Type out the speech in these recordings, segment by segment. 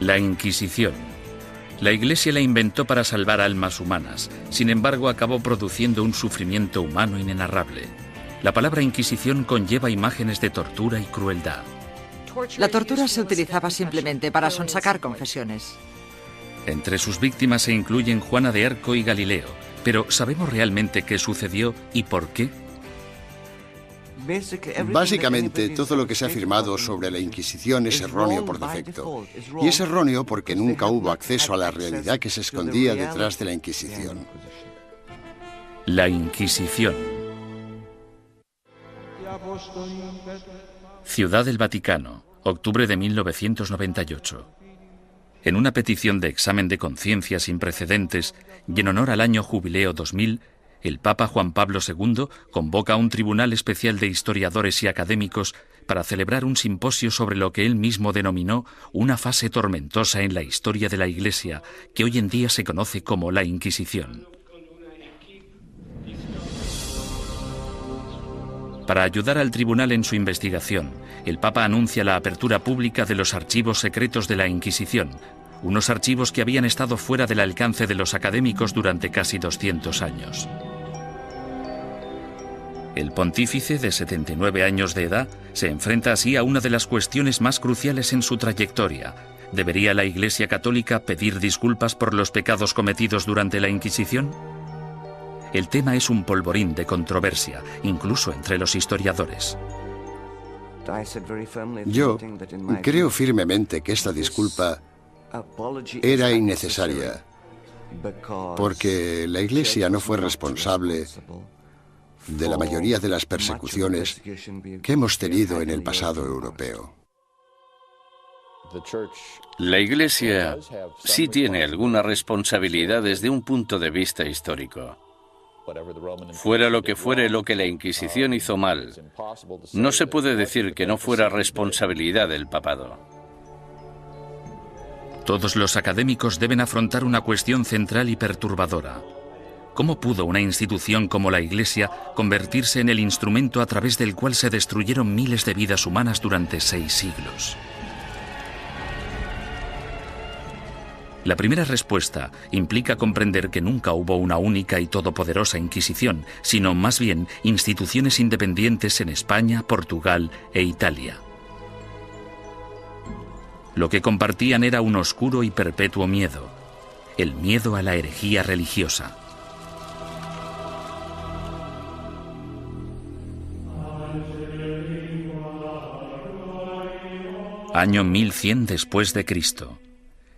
La Inquisición. La Iglesia la inventó para salvar almas humanas, sin embargo acabó produciendo un sufrimiento humano inenarrable. La palabra Inquisición conlleva imágenes de tortura y crueldad. La tortura se utilizaba simplemente para sonsacar confesiones. Entre sus víctimas se incluyen Juana de Arco y Galileo, pero ¿sabemos realmente qué sucedió y por qué? Básicamente, todo lo que se ha afirmado sobre la Inquisición es erróneo por defecto. Y es erróneo porque nunca hubo acceso a la realidad que se escondía detrás de la Inquisición. La Inquisición. Ciudad del Vaticano, octubre de 1998. En una petición de examen de conciencia sin precedentes y en honor al año Jubileo 2000, el Papa Juan Pablo II convoca a un tribunal especial de historiadores y académicos para celebrar un simposio sobre lo que él mismo denominó una fase tormentosa en la historia de la Iglesia, que hoy en día se conoce como la Inquisición. Para ayudar al tribunal en su investigación, el Papa anuncia la apertura pública de los archivos secretos de la Inquisición, unos archivos que habían estado fuera del alcance de los académicos durante casi 200 años. El pontífice, de 79 años de edad, se enfrenta así a una de las cuestiones más cruciales en su trayectoria. ¿Debería la Iglesia Católica pedir disculpas por los pecados cometidos durante la Inquisición? El tema es un polvorín de controversia, incluso entre los historiadores. Yo creo firmemente que esta disculpa era innecesaria, porque la Iglesia no fue responsable de la mayoría de las persecuciones que hemos tenido en el pasado europeo. La Iglesia sí tiene alguna responsabilidad desde un punto de vista histórico. Fuera lo que fuere lo que la Inquisición hizo mal, no se puede decir que no fuera responsabilidad del papado. Todos los académicos deben afrontar una cuestión central y perturbadora. ¿Cómo pudo una institución como la Iglesia convertirse en el instrumento a través del cual se destruyeron miles de vidas humanas durante 6 siglos? La primera respuesta implica comprender que nunca hubo una única y todopoderosa Inquisición, sino más bien instituciones independientes en España, Portugal e Italia. Lo que compartían era un oscuro y perpetuo miedo, el miedo a la herejía religiosa. Año 1100 después de Cristo.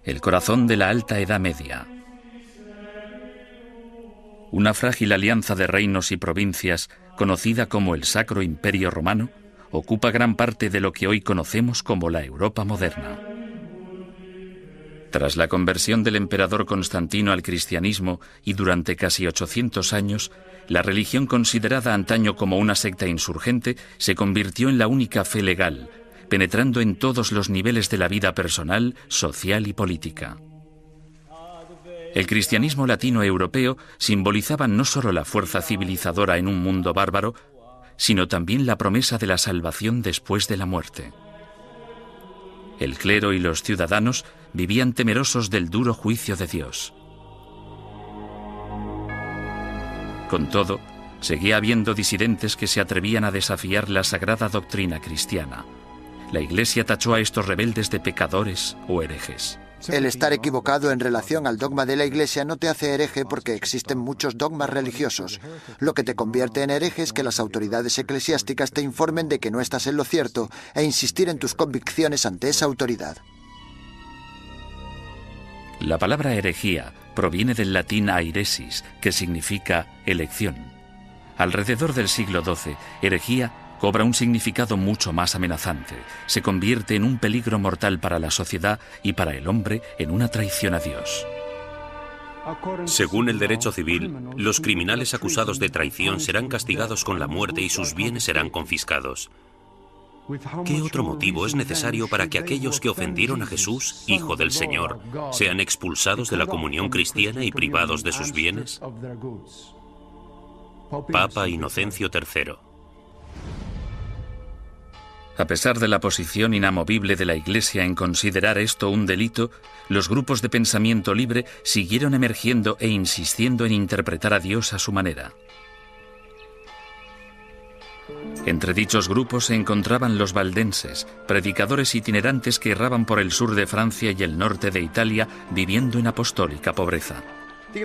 El corazón de la Alta Edad Media. Una frágil alianza de reinos y provincias, conocida como el Sacro Imperio Romano, ocupa gran parte de lo que hoy conocemos como la Europa moderna. Tras la conversión del emperador Constantino al cristianismo y durante casi 800 años, la religión considerada antaño como una secta insurgente se convirtió en la única fe legal, penetrando en todos los niveles de la vida personal, social y política. El cristianismo latino-europeo simbolizaba no solo la fuerza civilizadora en un mundo bárbaro, sino también la promesa de la salvación después de la muerte. El clero y los ciudadanos vivían temerosos del duro juicio de Dios. Con todo, seguía habiendo disidentes que se atrevían a desafiar la sagrada doctrina cristiana. La Iglesia tachó a estos rebeldes de pecadores o herejes. El estar equivocado en relación al dogma de la Iglesia no te hace hereje porque existen muchos dogmas religiosos. Lo que te convierte en hereje es que las autoridades eclesiásticas te informen de que no estás en lo cierto e insistir en tus convicciones ante esa autoridad. La palabra herejía proviene del latín airesis, que significa elección. Alrededor del siglo XII, herejía cobra un significado mucho más amenazante. Se convierte en un peligro mortal para la sociedad y para el hombre en una traición a Dios. Según el derecho civil, los criminales acusados de traición serán castigados con la muerte y sus bienes serán confiscados. ¿Qué otro motivo es necesario para que aquellos que ofendieron a Jesús, Hijo del Señor, sean expulsados de la comunión cristiana y privados de sus bienes? Papa Inocencio III. A pesar de la posición inamovible de la Iglesia en considerar esto un delito, los grupos de pensamiento libre siguieron emergiendo e insistiendo en interpretar a Dios a su manera. Entre dichos grupos se encontraban los valdenses, predicadores itinerantes que erraban por el sur de Francia y el norte de Italia, viviendo en apostólica pobreza.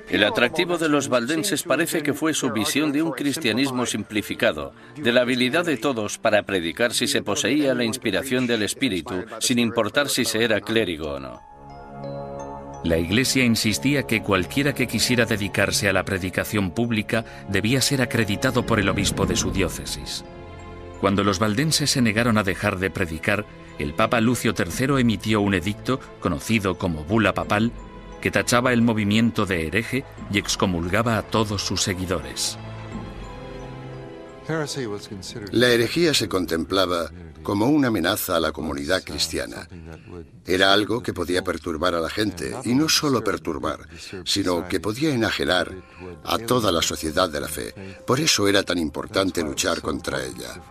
El atractivo de los valdenses parece que fue su visión de un cristianismo simplificado, de la habilidad de todos para predicar si se poseía la inspiración del Espíritu, sin importar si se era clérigo o no. La Iglesia insistía que cualquiera que quisiera dedicarse a la predicación pública debía ser acreditado por el obispo de su diócesis. Cuando los valdenses se negaron a dejar de predicar, el Papa Lucio III emitió un edicto, conocido como Bula Papal, que tachaba el movimiento de hereje y excomulgaba a todos sus seguidores. La herejía se contemplaba como una amenaza a la comunidad cristiana. Era algo que podía perturbar a la gente, y no solo perturbar, sino que podía enajenar a toda la sociedad de la fe. Por eso era tan importante luchar contra ella.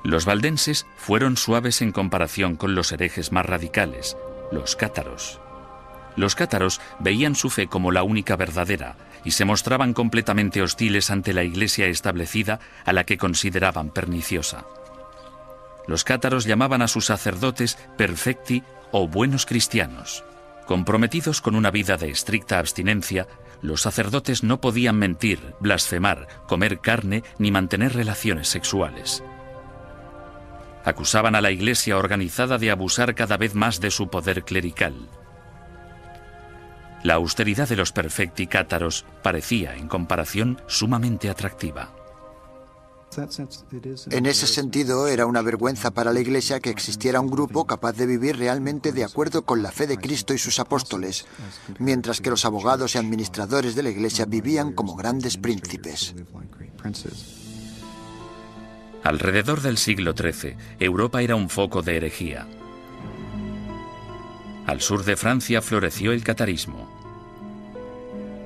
Los valdenses fueron suaves en comparación con los herejes más radicales, los cátaros. Los cátaros veían su fe como la única verdadera y se mostraban completamente hostiles ante la Iglesia establecida, a la que consideraban perniciosa. Los cátaros llamaban a sus sacerdotes perfecti o buenos cristianos. Comprometidos con una vida de estricta abstinencia, los sacerdotes no podían mentir, blasfemar, comer carne ni mantener relaciones sexuales. Acusaban a la Iglesia organizada de abusar cada vez más de su poder clerical. La austeridad de los perfecti cátaros parecía, en comparación, sumamente atractiva. En ese sentido, era una vergüenza para la Iglesia que existiera un grupo capaz de vivir realmente de acuerdo con la fe de Cristo y sus apóstoles, mientras que los abogados y administradores de la Iglesia vivían como grandes príncipes. Alrededor del siglo XIII, Europa era un foco de herejía. Al sur de Francia floreció el catarismo.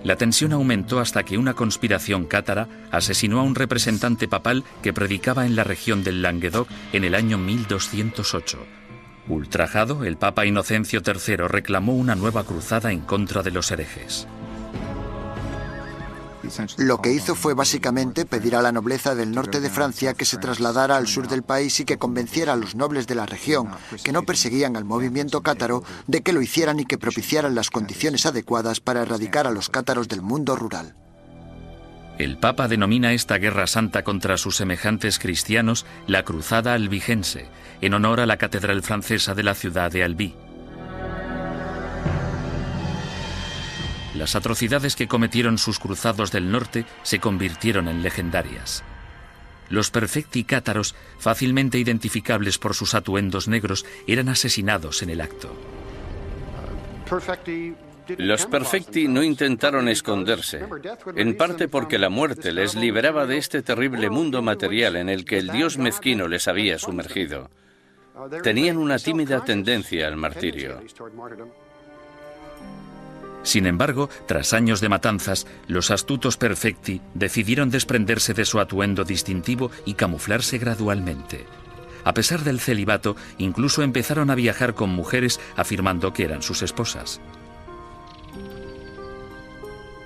La tensión aumentó hasta que una conspiración cátara asesinó a un representante papal que predicaba en la región del Languedoc en el año 1208. Ultrajado, el Papa Inocencio III reclamó una nueva cruzada en contra de los herejes. Lo que hizo fue básicamente pedir a la nobleza del norte de Francia que se trasladara al sur del país y que convenciera a los nobles de la región, que no perseguían al movimiento cátaro, de que lo hicieran y que propiciaran las condiciones adecuadas para erradicar a los cátaros del mundo rural. El Papa denomina esta guerra santa contra sus semejantes cristianos la Cruzada Albigense, en honor a la catedral francesa de la ciudad de Albi. Las atrocidades que cometieron sus cruzados del norte se convirtieron en legendarias. Los perfecti cátaros, fácilmente identificables por sus atuendos negros, eran asesinados en el acto. Los perfecti no intentaron esconderse, en parte porque la muerte les liberaba de este terrible mundo material en el que el Dios mezquino les había sumergido. Tenían una tímida tendencia al martirio. Sin embargo, tras años de matanzas, los astutos perfecti decidieron desprenderse de su atuendo distintivo y camuflarse gradualmente. A pesar del celibato, incluso empezaron a viajar con mujeres afirmando que eran sus esposas.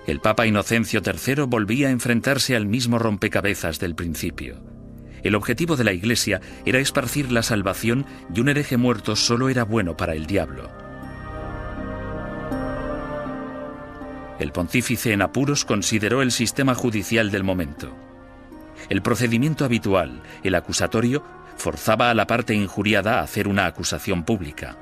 El Papa Inocencio III volvía a enfrentarse al mismo rompecabezas del principio. El objetivo de la Iglesia era esparcir la salvación y un hereje muerto solo era bueno para el diablo. El pontífice en apuros consideró el sistema judicial del momento. El procedimiento habitual, el acusatorio, forzaba a la parte injuriada a hacer una acusación pública.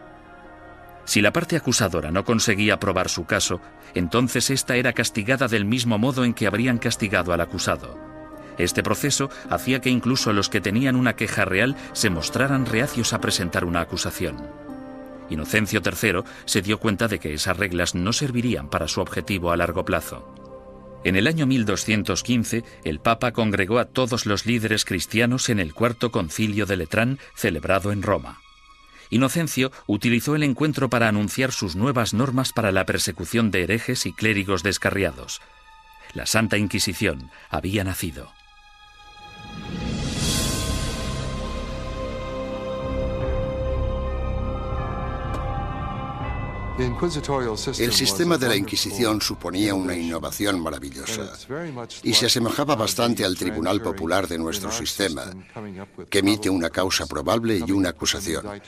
Si la parte acusadora no conseguía probar su caso, entonces ésta era castigada del mismo modo en que habrían castigado al acusado. Este proceso hacía que incluso los que tenían una queja real se mostraran reacios a presentar una acusación. Inocencio III se dio cuenta de que esas reglas no servirían para su objetivo a largo plazo. En el año 1215, el Papa congregó a todos los líderes cristianos en el Cuarto Concilio de Letrán, celebrado en Roma. Inocencio utilizó el encuentro para anunciar sus nuevas normas para la persecución de herejes y clérigos descarriados. La Santa Inquisición había nacido. El sistema de la Inquisición suponía una innovación maravillosa y se asemejaba bastante al Tribunal Popular de nuestro sistema, que emite una causa probable y una acusación.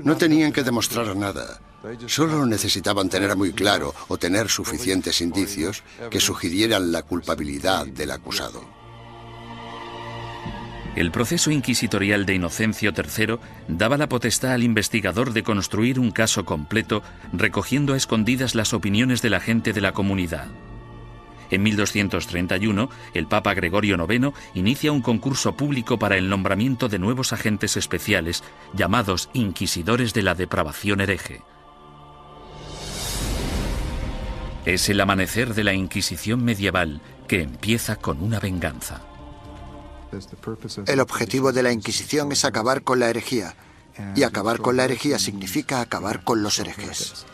No tenían que demostrar nada, solo necesitaban tener muy claro o tener suficientes indicios que sugirieran la culpabilidad del acusado. El proceso inquisitorial de Inocencio III daba la potestad al investigador de construir un caso completo, recogiendo a escondidas las opiniones de la gente de la comunidad. En 1231, el Papa Gregorio IX inicia un concurso público para el nombramiento de nuevos agentes especiales, llamados inquisidores de la depravación hereje. Es el amanecer de la Inquisición medieval, que empieza con una venganza. El objetivo de la Inquisición es acabar con la herejía, y acabar con la herejía significa acabar con los herejes.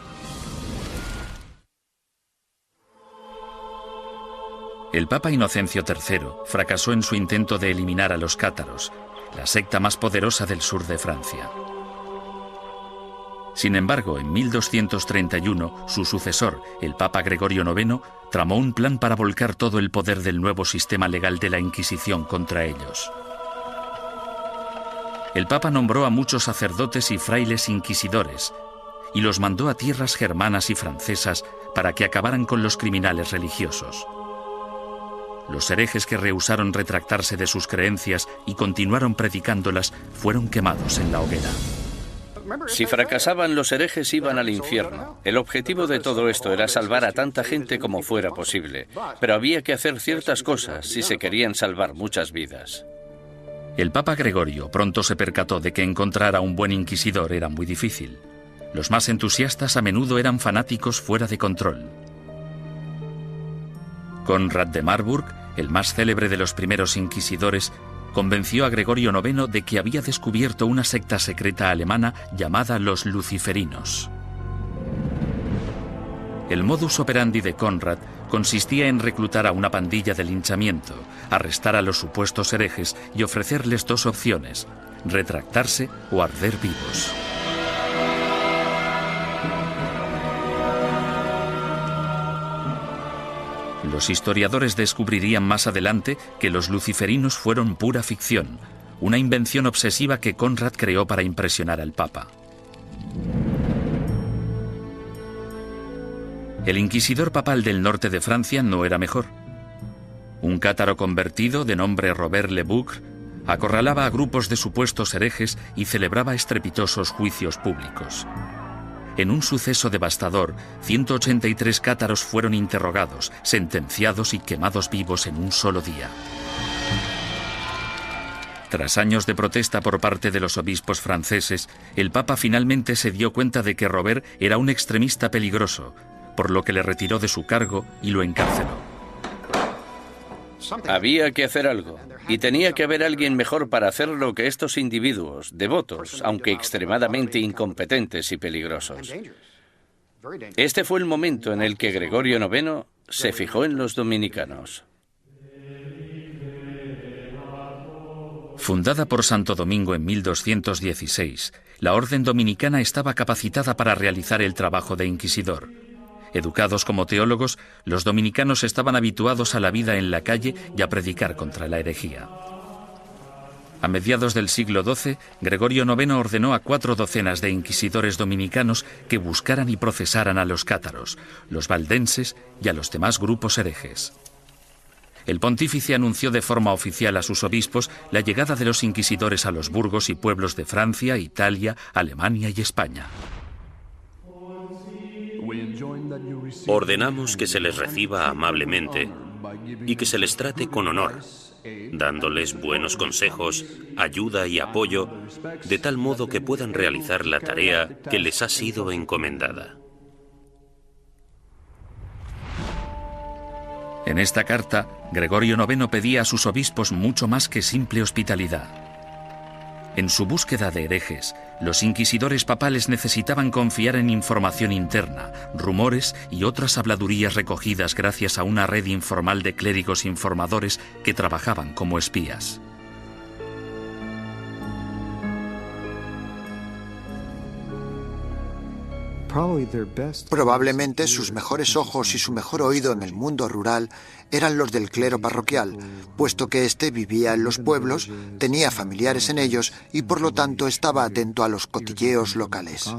El Papa Inocencio III fracasó en su intento de eliminar a los cátaros, la secta más poderosa del sur de Francia. Sin embargo, en 1231, su sucesor, el Papa Gregorio IX, tramó un plan para volcar todo el poder del nuevo sistema legal de la Inquisición contra ellos. El Papa nombró a muchos sacerdotes y frailes inquisidores y los mandó a tierras germanas y francesas para que acabaran con los criminales religiosos. Los herejes que rehusaron retractarse de sus creencias y continuaron predicándolas fueron quemados en la hoguera. Si fracasaban los herejes, iban al infierno. El objetivo de todo esto era salvar a tanta gente como fuera posible, pero había que hacer ciertas cosas si se querían salvar muchas vidas. El Papa Gregorio pronto se percató de que encontrar a un buen inquisidor era muy difícil. Los más entusiastas a menudo eran fanáticos fuera de control. Conrad de Marburg, el más célebre de los primeros inquisidores, convenció a Gregorio IX de que había descubierto una secta secreta alemana llamada los luciferinos. El modus operandi de Conrad consistía en reclutar a una pandilla de linchamiento, arrestar a los supuestos herejes y ofrecerles dos opciones: retractarse o arder vivos. Los historiadores descubrirían más adelante que los luciferinos fueron pura ficción, una invención obsesiva que Conrad creó para impresionar al Papa. El inquisidor papal del norte de Francia no era mejor. Un cátaro convertido de nombre Robert Le Boucq acorralaba a grupos de supuestos herejes y celebraba estrepitosos juicios públicos. En un suceso devastador, 183 cátaros fueron interrogados, sentenciados y quemados vivos en un solo día. Tras años de protesta por parte de los obispos franceses, el Papa finalmente se dio cuenta de que Robert era un extremista peligroso, por lo que le retiró de su cargo y lo encarceló. Había que hacer algo, y tenía que haber alguien mejor para hacerlo que estos individuos, devotos, aunque extremadamente incompetentes y peligrosos. Este fue el momento en el que Gregorio IX se fijó en los dominicanos. Fundada por Santo Domingo en 1216, la orden dominicana estaba capacitada para realizar el trabajo de inquisidor. Educados como teólogos, los dominicanos estaban habituados a la vida en la calle y a predicar contra la herejía. A mediados del siglo XII, Gregorio IX ordenó a 4 docenas de inquisidores dominicanos que buscaran y procesaran a los cátaros, los valdenses y a los demás grupos herejes. El pontífice anunció de forma oficial a sus obispos la llegada de los inquisidores a los burgos y pueblos de Francia, Italia, Alemania y España. Ordenamos que se les reciba amablemente y que se les trate con honor, dándoles buenos consejos, ayuda y apoyo, de tal modo que puedan realizar la tarea que les ha sido encomendada. En esta carta, Gregorio IX pedía a sus obispos mucho más que simple hospitalidad. En su búsqueda de herejes, los inquisidores papales necesitaban confiar en información interna, rumores y otras habladurías recogidas gracias a una red informal de clérigos informadores que trabajaban como espías. Probablemente sus mejores ojos y su mejor oído en el mundo rural eran los del clero parroquial, puesto que éste vivía en los pueblos, tenía familiares en ellos y por lo tanto estaba atento a los cotilleos locales.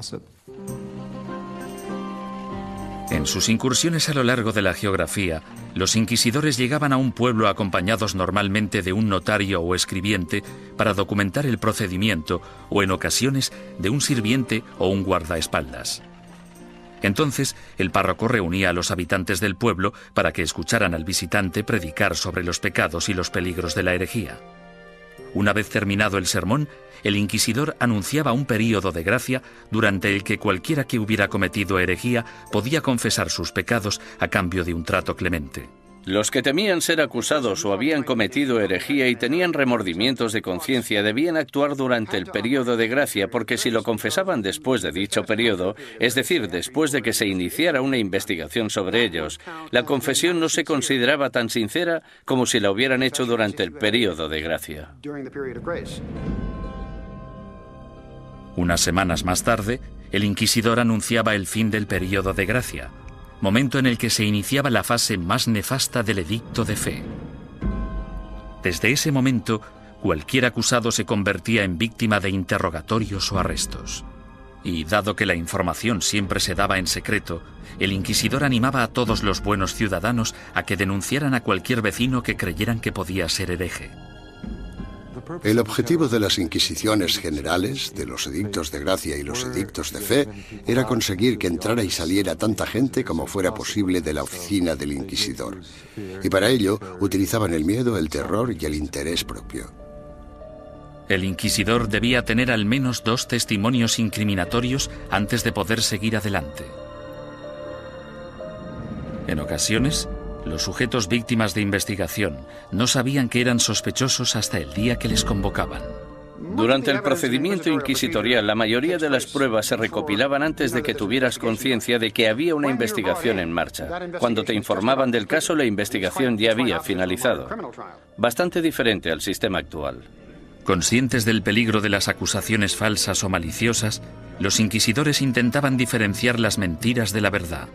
En sus incursiones a lo largo de la geografía, los inquisidores llegaban a un pueblo acompañados normalmente de un notario o escribiente para documentar el procedimiento o, en ocasiones, de un sirviente o un guardaespaldas. Entonces, el párroco reunía a los habitantes del pueblo para que escucharan al visitante predicar sobre los pecados y los peligros de la herejía. Una vez terminado el sermón, el inquisidor anunciaba un período de gracia durante el que cualquiera que hubiera cometido herejía podía confesar sus pecados a cambio de un trato clemente. Los que temían ser acusados o habían cometido herejía y tenían remordimientos de conciencia debían actuar durante el período de gracia, porque si lo confesaban después de dicho período, es decir, después de que se iniciara una investigación sobre ellos, la confesión no se consideraba tan sincera como si la hubieran hecho durante el período de gracia. Unas semanas más tarde, el inquisidor anunciaba el fin del período de gracia, momento en el que se iniciaba la fase más nefasta del edicto de fe. Desde ese momento, cualquier acusado se convertía en víctima de interrogatorios o arrestos. Y dado que la información siempre se daba en secreto, el inquisidor animaba a todos los buenos ciudadanos a que denunciaran a cualquier vecino que creyeran que podía ser hereje. El objetivo de las inquisiciones generales, de los edictos de gracia y los edictos de fe, era conseguir que entrara y saliera tanta gente como fuera posible de la oficina del inquisidor. Y para ello utilizaban el miedo, el terror y el interés propio. El inquisidor debía tener al menos 2 testimonios incriminatorios antes de poder seguir adelante. En ocasiones, los sujetos víctimas de investigación no sabían que eran sospechosos hasta el día que les convocaban. Durante el procedimiento inquisitorial, la mayoría de las pruebas se recopilaban antes de que tuvieras conciencia de que había una investigación en marcha. Cuando te informaban del caso, la investigación ya había finalizado. Bastante diferente al sistema actual. Conscientes del peligro de las acusaciones falsas o maliciosas, los inquisidores intentaban diferenciar las mentiras de la verdad.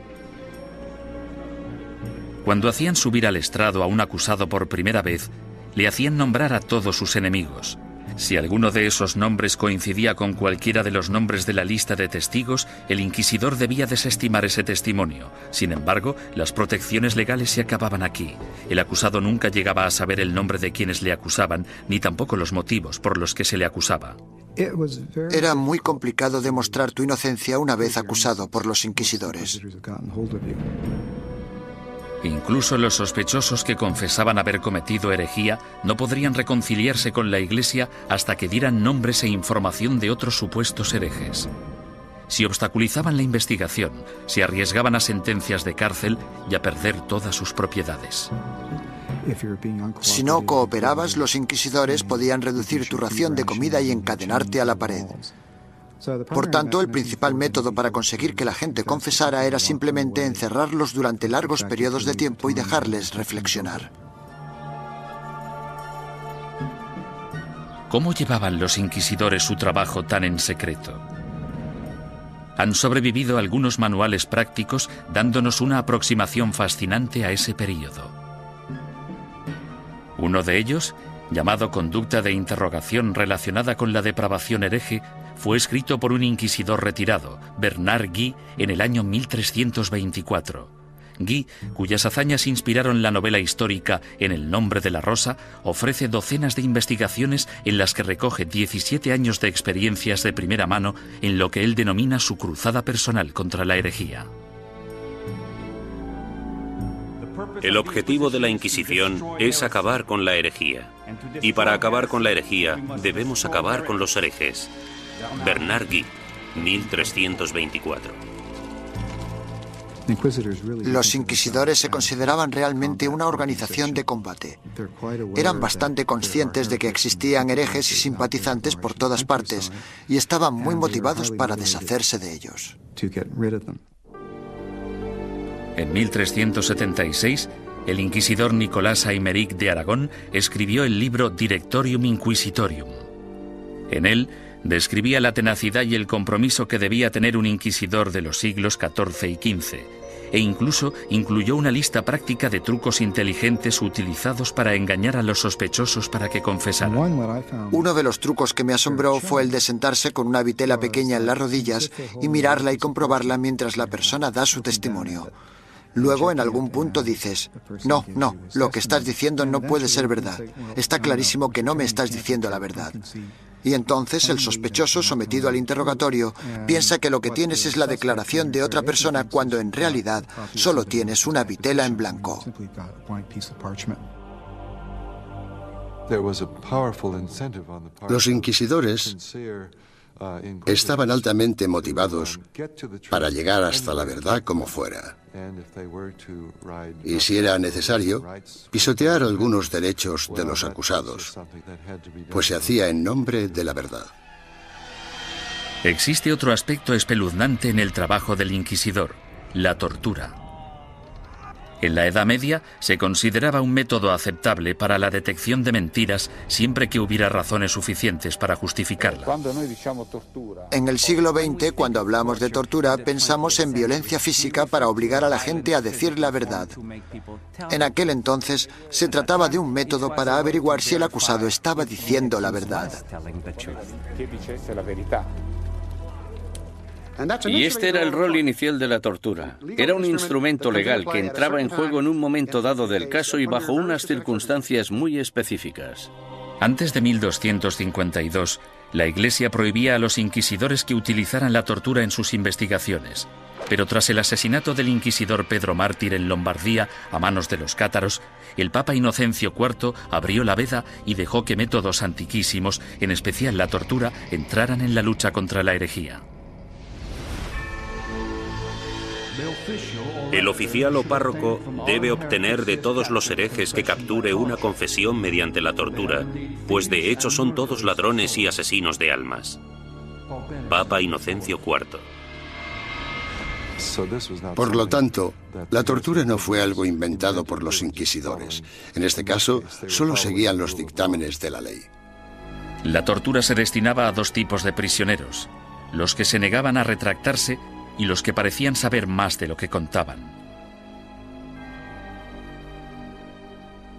Cuando hacían subir al estrado a un acusado por primera vez, le hacían nombrar a todos sus enemigos. Si alguno de esos nombres coincidía con cualquiera de los nombres de la lista de testigos, el inquisidor debía desestimar ese testimonio. Sin embargo, las protecciones legales se acababan aquí. El acusado nunca llegaba a saber el nombre de quienes le acusaban, ni tampoco los motivos por los que se le acusaba. Era muy complicado demostrar tu inocencia una vez acusado por los inquisidores. Incluso los sospechosos que confesaban haber cometido herejía no podrían reconciliarse con la Iglesia hasta que dieran nombres e información de otros supuestos herejes. Si obstaculizaban la investigación, se arriesgaban a sentencias de cárcel y a perder todas sus propiedades. Si no cooperabas, los inquisidores podían reducir tu ración de comida y encadenarte a la pared. Por tanto, el principal método para conseguir que la gente confesara era simplemente encerrarlos durante largos periodos de tiempo y dejarles reflexionar. ¿Cómo llevaban los inquisidores su trabajo tan en secreto? Han sobrevivido algunos manuales prácticos dándonos una aproximación fascinante a ese período. Uno de ellos, llamado Conducta de interrogación relacionada con la depravación hereje, fue escrito por un inquisidor retirado, Bernard Guy, en el año 1324. Guy, cuyas hazañas inspiraron la novela histórica En el nombre de la rosa, ofrece docenas de investigaciones en las que recoge 17 años de experiencias de primera mano en lo que él denomina su cruzada personal contra la herejía. El objetivo de la Inquisición es acabar con la herejía. Y para acabar con la herejía, debemos acabar con los herejes. Bernard Guy, 1324. Los inquisidores se consideraban realmente una organización de combate. Eran bastante conscientes de que existían herejes y simpatizantes por todas partes y estaban muy motivados para deshacerse de ellos. En 1376, el inquisidor Nicolás Aymeric de Aragón escribió el libro Directorium Inquisitorium. En él, Describía la tenacidad y el compromiso que debía tener un inquisidor de los siglos XIV y XV, e incluso incluyó una lista práctica de trucos inteligentes utilizados para engañar a los sospechosos para que confesaran. Uno de los trucos que me asombró fue el de sentarse con una vitela pequeña en las rodillas y mirarla y comprobarla mientras la persona da su testimonio. Luego, en algún punto dices, no, lo que estás diciendo no puede ser verdad. Está clarísimo que no me estás diciendo la verdad. Y entonces el sospechoso sometido al interrogatorio piensa que lo que tienes es la declaración de otra persona cuando en realidad solo tienes una vitela en blanco. Los inquisidores estaban altamente motivados para llegar hasta la verdad como fuera. Y si era necesario, pisotear algunos derechos de los acusados, pues se hacía en nombre de la verdad. Existe otro aspecto espeluznante en el trabajo del inquisidor: la tortura. En la Edad Media se consideraba un método aceptable para la detección de mentiras siempre que hubiera razones suficientes para justificarla. En el siglo XX, cuando hablamos de tortura, pensamos en violencia física para obligar a la gente a decir la verdad. En aquel entonces, se trataba de un método para averiguar si el acusado estaba diciendo la verdad. Y este era el rol inicial de la tortura. Era un instrumento legal que entraba en juego en un momento dado del caso y bajo unas circunstancias muy específicas. Antes de 1252, la Iglesia prohibía a los inquisidores que utilizaran la tortura en sus investigaciones. Pero tras el asesinato del inquisidor Pedro Mártir en Lombardía a manos de los cátaros, el Papa Inocencio IV abrió la veda y dejó que métodos antiquísimos, en especial la tortura, entraran en la lucha contra la herejía. El oficial o párroco debe obtener de todos los herejes que capture una confesión mediante la tortura, pues de hecho son todos ladrones y asesinos de almas. Papa Inocencio IV. Por lo tanto, la tortura no fue algo inventado por los inquisidores. En este caso, solo seguían los dictámenes de la ley. La tortura se destinaba a dos tipos de prisioneros: los que se negaban a retractarse y los que parecían saber más de lo que contaban.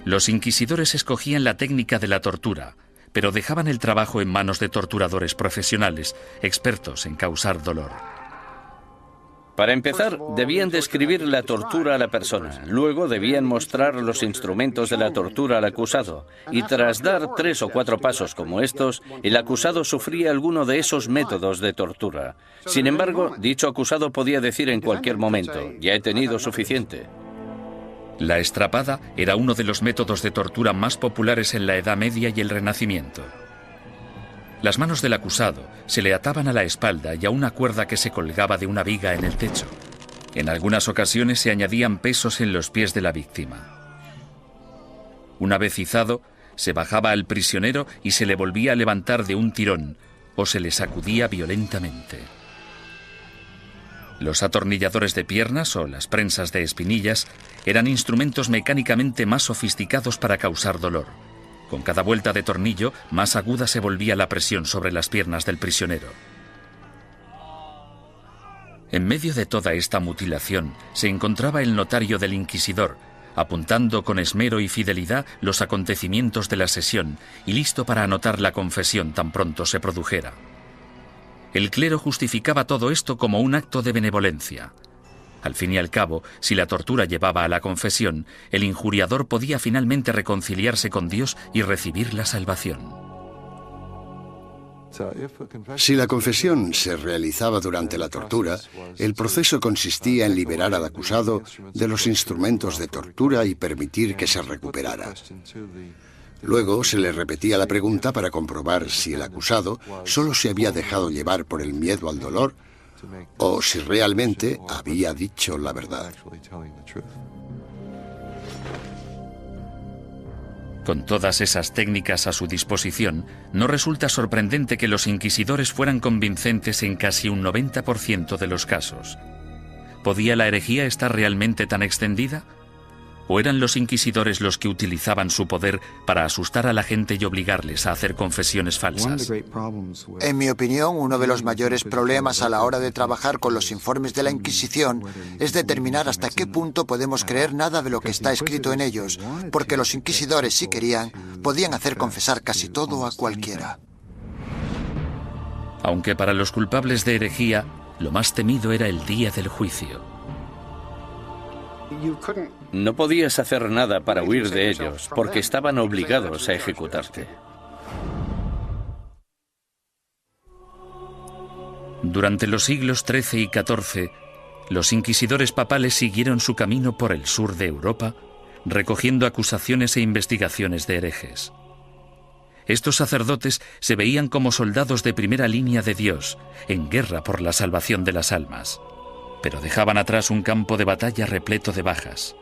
Los inquisidores escogían la técnica de la tortura, pero dejaban el trabajo en manos de torturadores profesionales, expertos en causar dolor. Para empezar, debían describir la tortura a la persona. Luego debían mostrar los instrumentos de la tortura al acusado. Y tras dar 3 o 4 pasos como estos, el acusado sufría alguno de esos métodos de tortura. Sin embargo, dicho acusado podía decir en cualquier momento: ya he tenido suficiente. La estrapada era uno de los métodos de tortura más populares en la Edad Media y el Renacimiento. Las manos del acusado se le ataban a la espalda y a una cuerda que se colgaba de una viga en el techo. En algunas ocasiones se añadían pesos en los pies de la víctima. Una vez izado, se bajaba al prisionero y se le volvía a levantar de un tirón o se le sacudía violentamente. Los atornilladores de piernas o las prensas de espinillas eran instrumentos mecánicamente más sofisticados para causar dolor. Con cada vuelta de tornillo, más aguda se volvía la presión sobre las piernas del prisionero. En medio de toda esta mutilación se encontraba el notario del inquisidor, apuntando con esmero y fidelidad los acontecimientos de la sesión y listo para anotar la confesión tan pronto se produjera. El clero justificaba todo esto como un acto de benevolencia. Al fin y al cabo, si la tortura llevaba a la confesión, el injuriador podía finalmente reconciliarse con Dios y recibir la salvación. Si la confesión se realizaba durante la tortura, el proceso consistía en liberar al acusado de los instrumentos de tortura y permitir que se recuperara. Luego se le repetía la pregunta para comprobar si el acusado solo se había dejado llevar por el miedo al dolor o si realmente había dicho la verdad. Con todas esas técnicas a su disposición, no resulta sorprendente que los inquisidores fueran convincentes en casi un 90% de los casos. ¿Podía la herejía estar realmente tan extendida? ¿O eran los inquisidores los que utilizaban su poder para asustar a la gente y obligarles a hacer confesiones falsas? En mi opinión, uno de los mayores problemas a la hora de trabajar con los informes de la Inquisición es determinar hasta qué punto podemos creer nada de lo que está escrito en ellos, porque los inquisidores, si querían, podían hacer confesar casi todo a cualquiera. Aunque para los culpables de herejía, lo más temido era el día del juicio. No podías hacer nada para huir de ellos, porque estaban obligados a ejecutarte. Durante los siglos XIII y XIV, los inquisidores papales siguieron su camino por el sur de Europa, recogiendo acusaciones e investigaciones de herejes. Estos sacerdotes se veían como soldados de primera línea de Dios, en guerra por la salvación de las almas, pero dejaban atrás un campo de batalla repleto de bajas.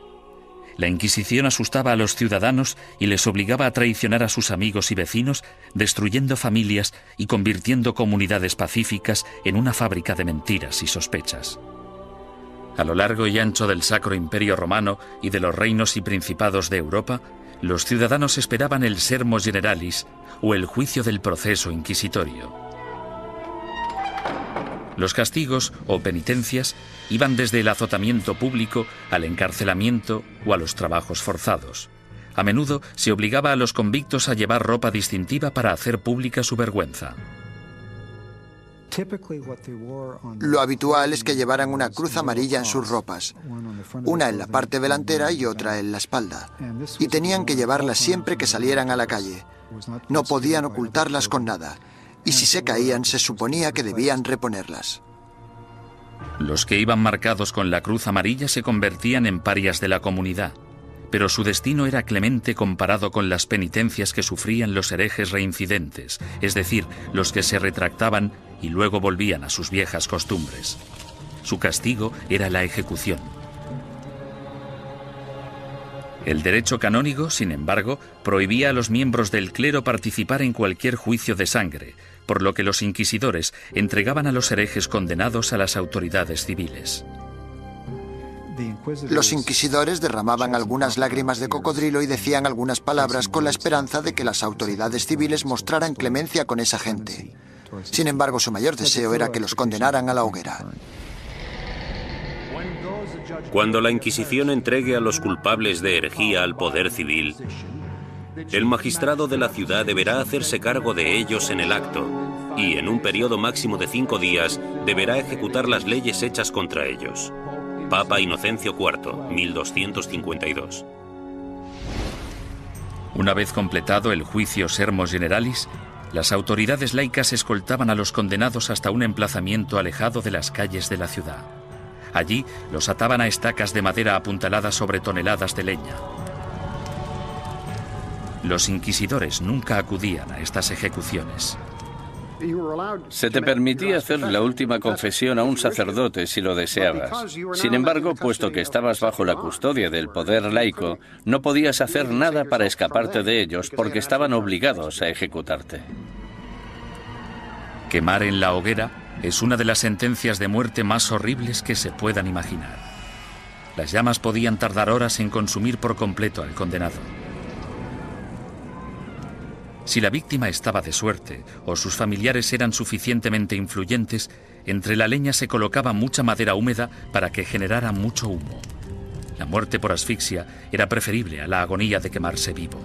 La Inquisición asustaba a los ciudadanos y les obligaba a traicionar a sus amigos y vecinos, destruyendo familias y convirtiendo comunidades pacíficas en una fábrica de mentiras y sospechas. A lo largo y ancho del Sacro Imperio Romano y de los reinos y principados de Europa, los ciudadanos esperaban el Sermo Generalis o el juicio del proceso inquisitorio. Los castigos o penitencias iban desde el azotamiento público al encarcelamiento o a los trabajos forzados. A menudo se obligaba a los convictos a llevar ropa distintiva para hacer pública su vergüenza. Lo habitual es que llevaran una cruz amarilla en sus ropas, una en la parte delantera y otra en la espalda, y tenían que llevarlas siempre que salieran a la calle. No podían ocultarlas con nada, y si se caían se suponía que debían reponerlas. Los que iban marcados con la cruz amarilla se convertían en parias de la comunidad, pero su destino era clemente comparado con las penitencias que sufrían los herejes reincidentes, es decir, los que se retractaban y luego volvían a sus viejas costumbres. Su castigo era la ejecución. El derecho canónico, sin embargo, prohibía a los miembros del clero participar en cualquier juicio de sangre, por lo que los inquisidores entregaban a los herejes condenados a las autoridades civiles. Los inquisidores derramaban algunas lágrimas de cocodrilo y decían algunas palabras con la esperanza de que las autoridades civiles mostraran clemencia con esa gente. Sin embargo, su mayor deseo era que los condenaran a la hoguera. Cuando la Inquisición entregue a los culpables de herejía al poder civil, el magistrado de la ciudad deberá hacerse cargo de ellos en el acto y, en un periodo máximo de 5 días, deberá ejecutar las leyes hechas contra ellos. Papa Inocencio IV, 1252. Una vez completado el juicio Sermo Generalis, las autoridades laicas escoltaban a los condenados hasta un emplazamiento alejado de las calles de la ciudad. Allí los ataban a estacas de madera apuntaladas sobre toneladas de leña. Los inquisidores nunca acudían a estas ejecuciones. Se te permitía hacer la última confesión a un sacerdote si lo deseabas. Sin embargo, puesto que estabas bajo la custodia del poder laico, no podías hacer nada para escaparte de ellos porque estaban obligados a ejecutarte. Quemar en la hoguera es una de las sentencias de muerte más horribles que se puedan imaginar. Las llamas podían tardar horas en consumir por completo al condenado. Si la víctima estaba de suerte o sus familiares eran suficientemente influyentes, entre la leña se colocaba mucha madera húmeda para que generara mucho humo. La muerte por asfixia era preferible a la agonía de quemarse vivo.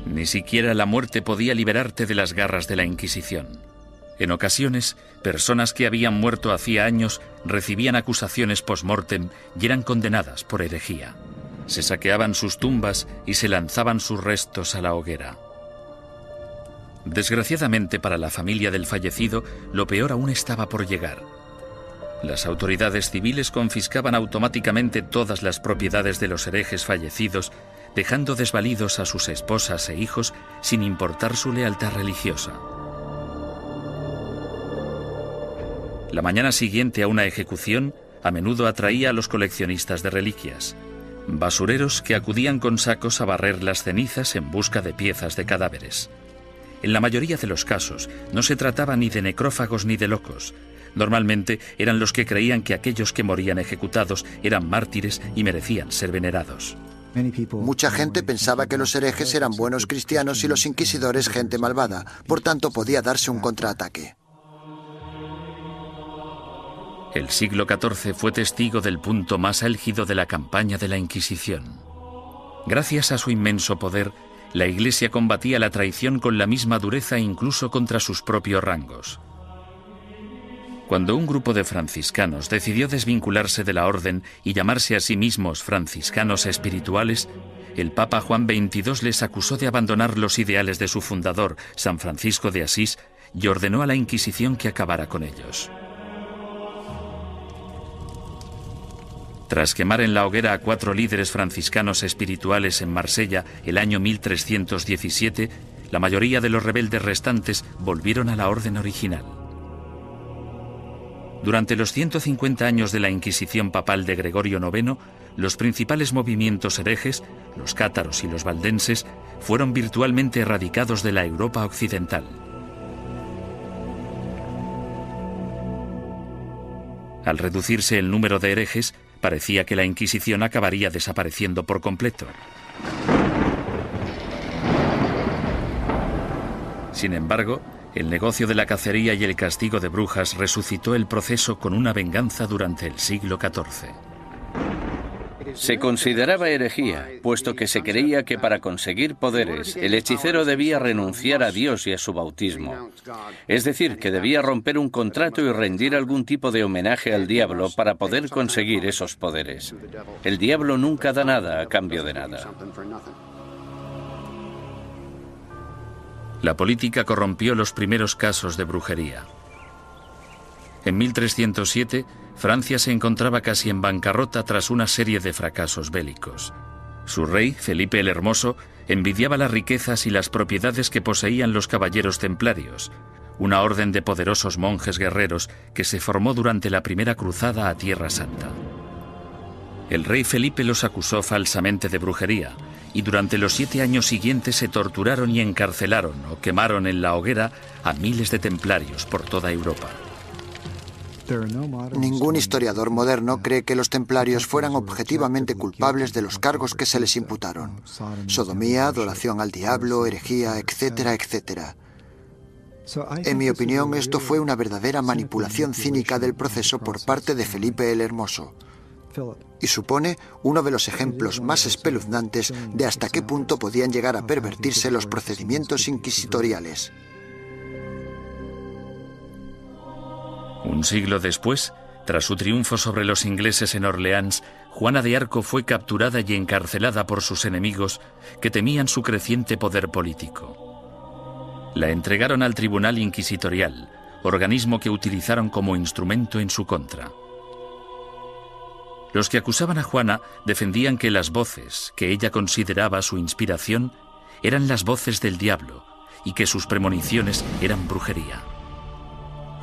Ni siquiera la muerte podía liberarte de las garras de la Inquisición. En ocasiones, personas que habían muerto hacía años recibían acusaciones post-mortem y eran condenadas por herejía. Se saqueaban sus tumbas y se lanzaban sus restos a la hoguera. Desgraciadamente para la familia del fallecido, lo peor aún estaba por llegar. Las autoridades civiles confiscaban automáticamente todas las propiedades de los herejes fallecidos, dejando desvalidos a sus esposas e hijos sin importar su lealtad religiosa. La mañana siguiente a una ejecución a menudo atraía a los coleccionistas de reliquias, basureros que acudían con sacos a barrer las cenizas en busca de piezas de cadáveres. En la mayoría de los casos, no se trataba ni de necrófagos ni de locos. Normalmente eran los que creían que aquellos que morían ejecutados eran mártires y merecían ser venerados. Mucha gente pensaba que los herejes eran buenos cristianos y los inquisidores gente malvada, por tanto podía darse un contraataque. El siglo XIV fue testigo del punto más álgido de la campaña de la Inquisición. Gracias a su inmenso poder, la Iglesia combatía la traición con la misma dureza incluso contra sus propios rangos. Cuando un grupo de franciscanos decidió desvincularse de la orden y llamarse a sí mismos franciscanos espirituales, el Papa Juan XXII les acusó de abandonar los ideales de su fundador, San Francisco de Asís, y ordenó a la Inquisición que acabara con ellos. Tras quemar en la hoguera a 4 líderes franciscanos espirituales en Marsella el año 1317, la mayoría de los rebeldes restantes volvieron a la orden original. Durante los 150 años de la Inquisición papal de Gregorio IX, los principales movimientos herejes, los cátaros y los valdenses, fueron virtualmente erradicados de la Europa occidental. Al reducirse el número de herejes, parecía que la Inquisición acabaría desapareciendo por completo. Sin embargo, el negocio de la cacería y el castigo de brujas resucitó el proceso con una venganza durante el siglo XIV. Se consideraba herejía, puesto que se creía que para conseguir poderes el hechicero debía renunciar a Dios y a su bautismo. Es decir, que debía romper un contrato y rendir algún tipo de homenaje al diablo para poder conseguir esos poderes. El diablo nunca da nada a cambio de nada. La política corrompió los primeros casos de brujería. En 1307, Francia se encontraba casi en bancarrota tras una serie de fracasos bélicos. Su rey, Felipe el Hermoso, envidiaba las riquezas y las propiedades que poseían los caballeros templarios, una orden de poderosos monjes guerreros que se formó durante la primera cruzada a Tierra Santa. El rey Felipe los acusó falsamente de brujería, y durante los 7 años siguientes se torturaron y encarcelaron o quemaron en la hoguera a miles de templarios por toda Europa. Ningún historiador moderno cree que los templarios fueran objetivamente culpables de los cargos que se les imputaron: sodomía, adoración al diablo, herejía, etcétera, etcétera. En mi opinión, esto fue una verdadera manipulación cínica del proceso por parte de Felipe el Hermoso, y supone uno de los ejemplos más espeluznantes de hasta qué punto podían llegar a pervertirse los procedimientos inquisitoriales. Un siglo después, tras su triunfo sobre los ingleses en Orleans, Juana de Arco fue capturada y encarcelada por sus enemigos, que temían su creciente poder político. La entregaron al Tribunal Inquisitorial, organismo que utilizaron como instrumento en su contra. Los que acusaban a Juana defendían que las voces que ella consideraba su inspiración eran las voces del diablo y que sus premoniciones eran brujería.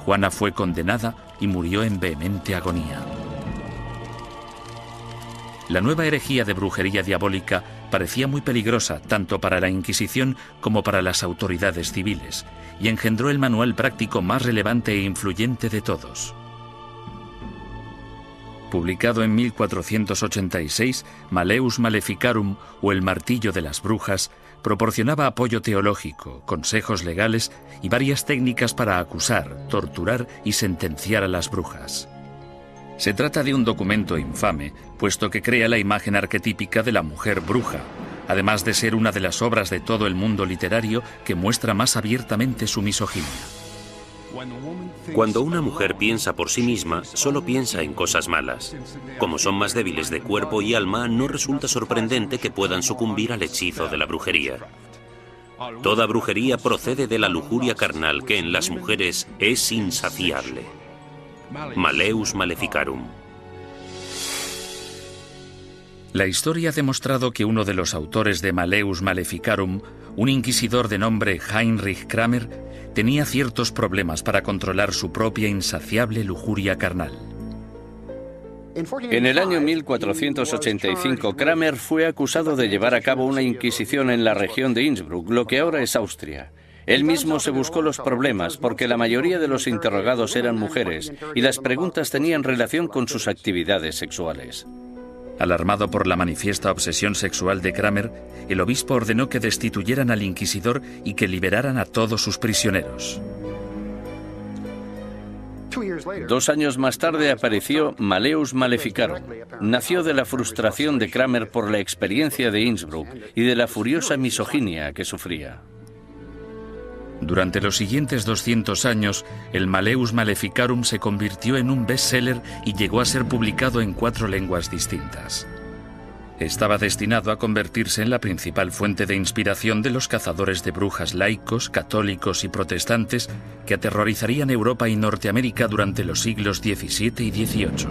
Juana fue condenada y murió en vehemente agonía. La nueva herejía de brujería diabólica parecía muy peligrosa tanto para la Inquisición como para las autoridades civiles, y engendró el manual práctico más relevante e influyente de todos. Publicado en 1486, Malleus Maleficarum, o el martillo de las brujas, proporcionaba apoyo teológico, consejos legales y varias técnicas para acusar, torturar y sentenciar a las brujas. Se trata de un documento infame, puesto que crea la imagen arquetípica de la mujer bruja, además de ser una de las obras de todo el mundo literario que muestra más abiertamente su misoginia. Cuando una mujer piensa por sí misma, solo piensa en cosas malas. Como son más débiles de cuerpo y alma, no resulta sorprendente que puedan sucumbir al hechizo de la brujería. Toda brujería procede de la lujuria carnal que en las mujeres es insaciable. Malleus Maleficarum. La historia ha demostrado que uno de los autores de Malleus Maleficarum, un inquisidor de nombre Heinrich Kramer, tenía ciertos problemas para controlar su propia insaciable lujuria carnal. En el año 1485, Kramer fue acusado de llevar a cabo una inquisición en la región de Innsbruck, lo que ahora es Austria. Él mismo se buscó los problemas porque la mayoría de los interrogados eran mujeres y las preguntas tenían relación con sus actividades sexuales. Alarmado por la manifiesta obsesión sexual de Kramer, el obispo ordenó que destituyeran al inquisidor y que liberaran a todos sus prisioneros. 2 años más tarde apareció Malleus Maleficarum. Nació de la frustración de Kramer por la experiencia de Innsbruck y de la furiosa misoginia que sufría. Durante los siguientes 200 años, el Malleus Maleficarum se convirtió en un bestseller y llegó a ser publicado en 4 lenguas distintas. Estaba destinado a convertirse en la principal fuente de inspiración de los cazadores de brujas laicos, católicos y protestantes que aterrorizarían Europa y Norteamérica durante los siglos XVII y XVIII.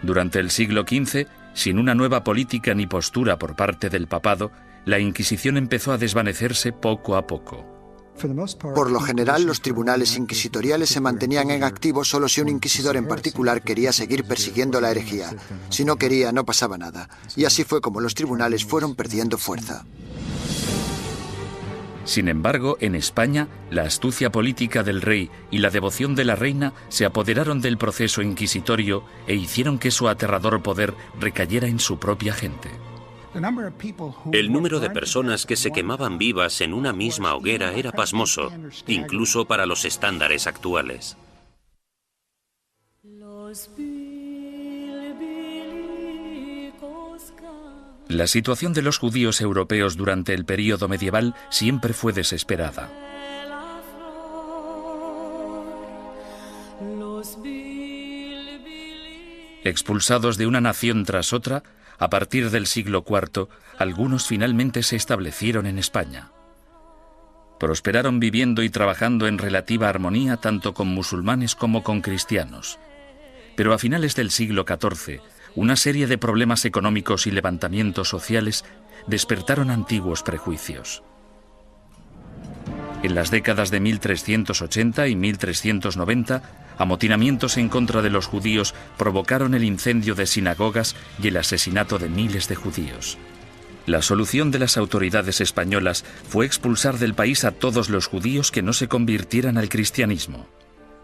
Durante el siglo XV, sin una nueva política ni postura por parte del papado, la Inquisición empezó a desvanecerse poco a poco. Por lo general, los tribunales inquisitoriales se mantenían en activo solo si un inquisidor en particular quería seguir persiguiendo la herejía. Si no quería, no pasaba nada. Y así fue como los tribunales fueron perdiendo fuerza. Sin embargo, en España, la astucia política del rey y la devoción de la reina se apoderaron del proceso inquisitorio e hicieron que su aterrador poder recayera en su propia gente. El número de personas que se quemaban vivas en una misma hoguera era pasmoso, incluso para los estándares actuales. La situación de los judíos europeos durante el período medieval siempre fue desesperada. Expulsados de una nación tras otra, a partir del siglo IV, algunos finalmente se establecieron en España. Prosperaron viviendo y trabajando en relativa armonía tanto con musulmanes como con cristianos. Pero a finales del siglo XIV, una serie de problemas económicos y levantamientos sociales despertaron antiguos prejuicios. En las décadas de 1380 y 1390, amotinamientos en contra de los judíos provocaron el incendio de sinagogas y el asesinato de miles de judíos. La solución de las autoridades españolas fue expulsar del país a todos los judíos que no se convirtieran al cristianismo.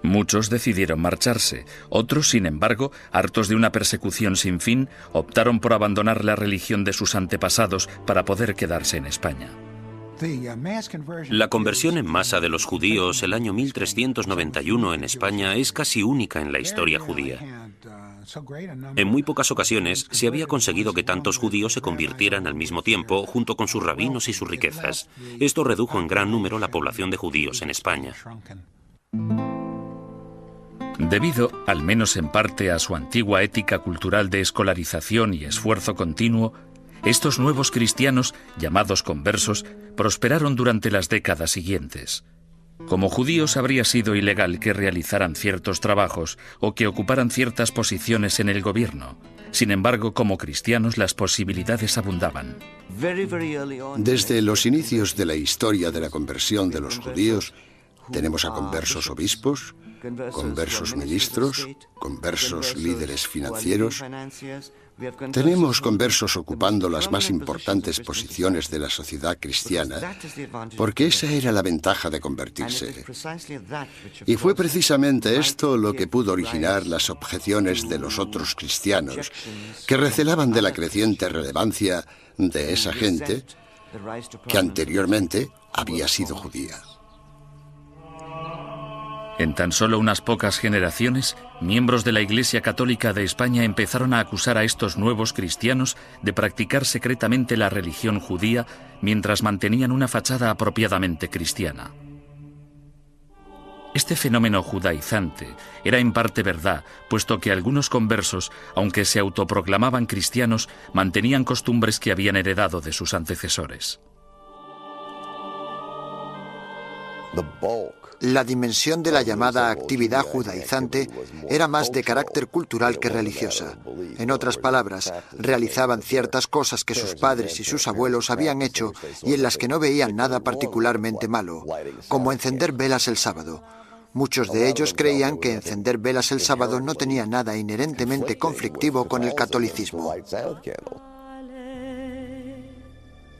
Muchos decidieron marcharse, otros, sin embargo, hartos de una persecución sin fin, optaron por abandonar la religión de sus antepasados para poder quedarse en España. La conversión en masa de los judíos el año 1391 en España es casi única en la historia judía. En muy pocas ocasiones se había conseguido que tantos judíos se convirtieran al mismo tiempo junto con sus rabinos y sus riquezas. Esto redujo en gran número la población de judíos en España. Debido, al menos en parte, a su antigua ética cultural de escolarización y esfuerzo continuo, estos nuevos cristianos, llamados conversos, prosperaron durante las décadas siguientes. Como judíos habría sido ilegal que realizaran ciertos trabajos o que ocuparan ciertas posiciones en el gobierno. Sin embargo, como cristianos las posibilidades abundaban. Desde los inicios de la historia de la conversión de los judíos, tenemos a conversos obispos, conversos ministros, conversos líderes financieros. Tenemos conversos ocupando las más importantes posiciones de la sociedad cristiana, porque esa era la ventaja de convertirse. Y fue precisamente esto lo que pudo originar las objeciones de los otros cristianos, que recelaban de la creciente relevancia de esa gente que anteriormente había sido judía. En tan solo unas pocas generaciones, miembros de la Iglesia Católica de España empezaron a acusar a estos nuevos cristianos de practicar secretamente la religión judía mientras mantenían una fachada apropiadamente cristiana. Este fenómeno judaizante era en parte verdad, puesto que algunos conversos, aunque se autoproclamaban cristianos, mantenían costumbres que habían heredado de sus antecesores. La dimensión de la llamada actividad judaizante era más de carácter cultural que religiosa. En otras palabras, realizaban ciertas cosas que sus padres y sus abuelos habían hecho y en las que no veían nada particularmente malo, como encender velas el sábado. Muchos de ellos creían que encender velas el sábado no tenía nada inherentemente conflictivo con el catolicismo.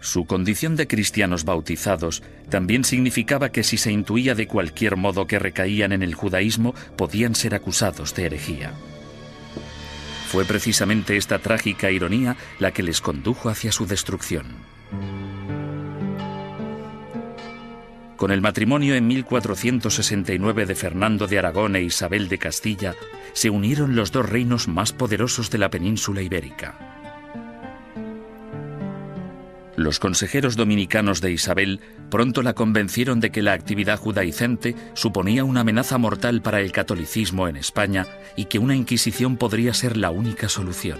Su condición de cristianos bautizados también significaba que si se intuía de cualquier modo que recaían en el judaísmo, podían ser acusados de herejía. Fue precisamente esta trágica ironía la que les condujo hacia su destrucción. Con el matrimonio en 1469 de Fernando de Aragón e Isabel de Castilla, se unieron los dos reinos más poderosos de la península ibérica. Los consejeros dominicanos de Isabel pronto la convencieron de que la actividad judaizante suponía una amenaza mortal para el catolicismo en España y que una Inquisición podría ser la única solución.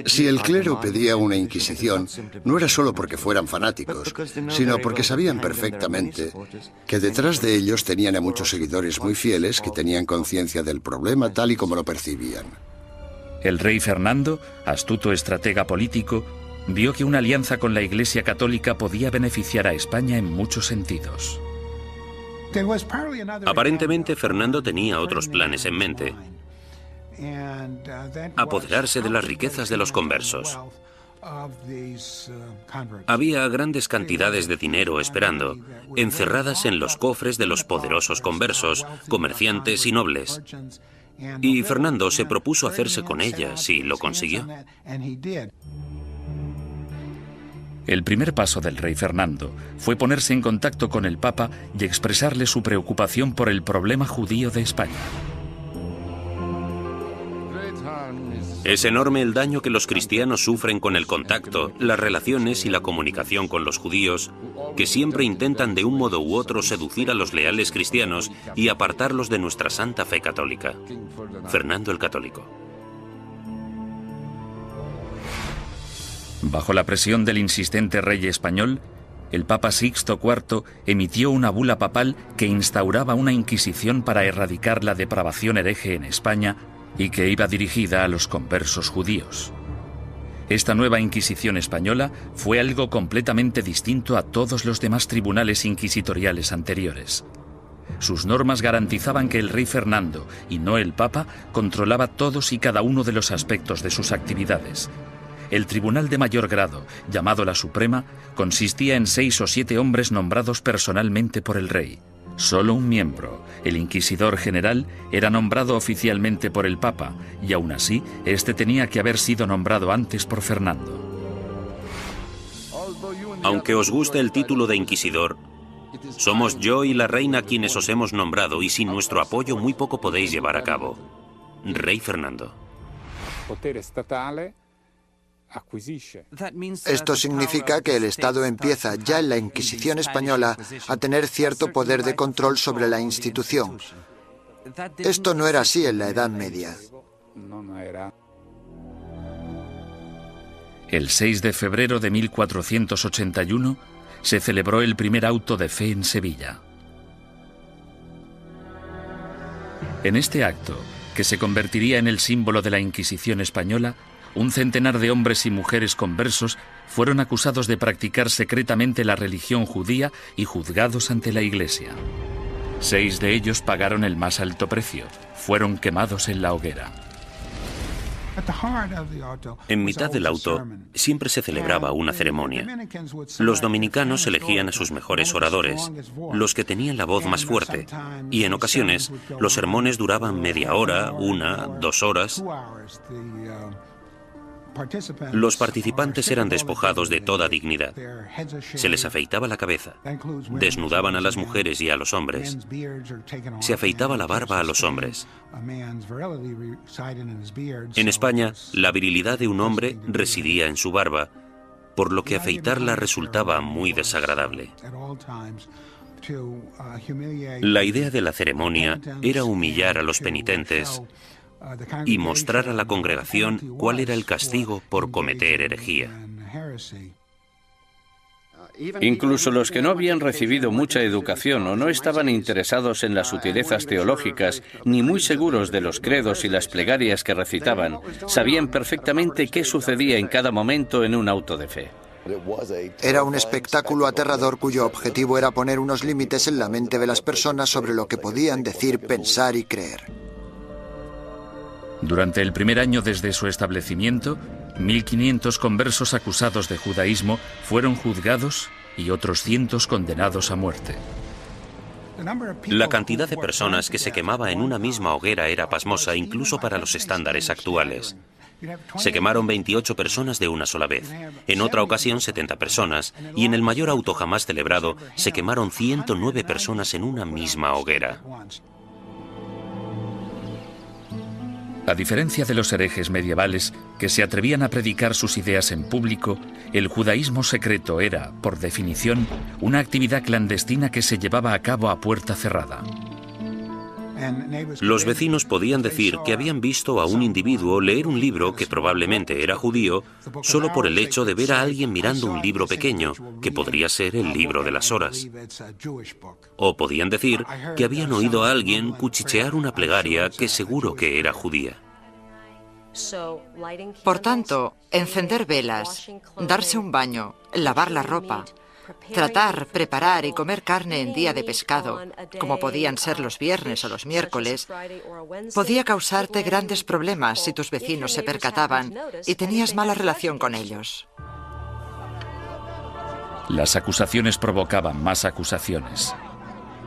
Si el clero pedía una Inquisición, no era solo porque fueran fanáticos, sino porque sabían perfectamente que detrás de ellos tenían a muchos seguidores muy fieles que tenían conciencia del problema tal y como lo percibían. El rey Fernando, astuto estratega político, vio que una alianza con la Iglesia Católica podía beneficiar a España en muchos sentidos. Aparentemente, Fernando tenía otros planes en mente. Apoderarse de las riquezas de los conversos. Había grandes cantidades de dinero esperando, encerradas en los cofres de los poderosos conversos, comerciantes y nobles. Y Fernando se propuso hacerse con ellas y lo consiguió. El primer paso del rey Fernando fue ponerse en contacto con el Papa y expresarle su preocupación por el problema judío de España. Es enorme el daño que los cristianos sufren con el contacto, las relaciones y la comunicación con los judíos, que siempre intentan de un modo u otro seducir a los leales cristianos y apartarlos de nuestra santa fe católica. Fernando el Católico. Bajo la presión del insistente rey español, el Papa Sixto IV emitió una bula papal que instauraba una Inquisición para erradicar la depravación hereje en España y que iba dirigida a los conversos judíos. Esta nueva Inquisición española fue algo completamente distinto a todos los demás tribunales inquisitoriales anteriores. Sus normas garantizaban que el rey Fernando, y no el Papa, controlaba todos y cada uno de los aspectos de sus actividades. El tribunal de mayor grado, llamado la Suprema, consistía en 6 o 7 hombres nombrados personalmente por el rey. Solo un miembro, el inquisidor general, era nombrado oficialmente por el Papa, y aún así, este tenía que haber sido nombrado antes por Fernando. Aunque os guste el título de inquisidor, somos yo y la reina quienes os hemos nombrado y sin nuestro apoyo muy poco podéis llevar a cabo. Rey Fernando. Esto significa que el Estado empieza ya en la Inquisición española a tener cierto poder de control sobre la institución. Esto no era así en la Edad Media. El 6 de febrero de 1481 se celebró el primer auto de fe en Sevilla. En este acto, que se convertiría en el símbolo de la Inquisición española, un centenar de hombres y mujeres conversos fueron acusados de practicar secretamente la religión judía y juzgados ante la Iglesia. 6 de ellos pagaron el más alto precio. Fueron quemados en la hoguera. En mitad del auto siempre se celebraba una ceremonia. Los dominicanos elegían a sus mejores oradores, los que tenían la voz más fuerte, y en ocasiones los sermones duraban media hora, 1, 2 horas. Los participantes eran despojados de toda dignidad. Se les afeitaba la cabeza, desnudaban a las mujeres y a los hombres, se afeitaba la barba a los hombres. En España, la virilidad de un hombre residía en su barba, por lo que afeitarla resultaba muy desagradable. La idea de la ceremonia era humillar a los penitentes y mostrar a la congregación cuál era el castigo por cometer herejía. Incluso los que no habían recibido mucha educación o no estaban interesados en las sutilezas teológicas, ni muy seguros de los credos y las plegarias que recitaban, sabían perfectamente qué sucedía en cada momento en un auto de fe. Era un espectáculo aterrador cuyo objetivo era poner unos límites en la mente de las personas sobre lo que podían decir, pensar y creer. Durante el primer año desde su establecimiento, 1.500 conversos acusados de judaísmo fueron juzgados y otros cientos condenados a muerte. La cantidad de personas que se quemaba en una misma hoguera era pasmosa incluso para los estándares actuales. Se quemaron 28 personas de una sola vez, en otra ocasión 70 personas, y en el mayor auto jamás celebrado se quemaron 109 personas en una misma hoguera. A diferencia de los herejes medievales que se atrevían a predicar sus ideas en público, el judaísmo secreto era, por definición, una actividad clandestina que se llevaba a cabo a puerta cerrada. Los vecinos podían decir que habían visto a un individuo leer un libro que probablemente era judío solo por el hecho de ver a alguien mirando un libro pequeño, que podría ser el libro de las horas. O podían decir que habían oído a alguien cuchichear una plegaria que seguro que era judía. Por tanto, encender velas, darse un baño, lavar la ropa, tratar, preparar y comer carne en día de pescado, como podían ser los viernes o los miércoles, podía causarte grandes problemas si tus vecinos se percataban y tenías mala relación con ellos. Las acusaciones provocaban más acusaciones.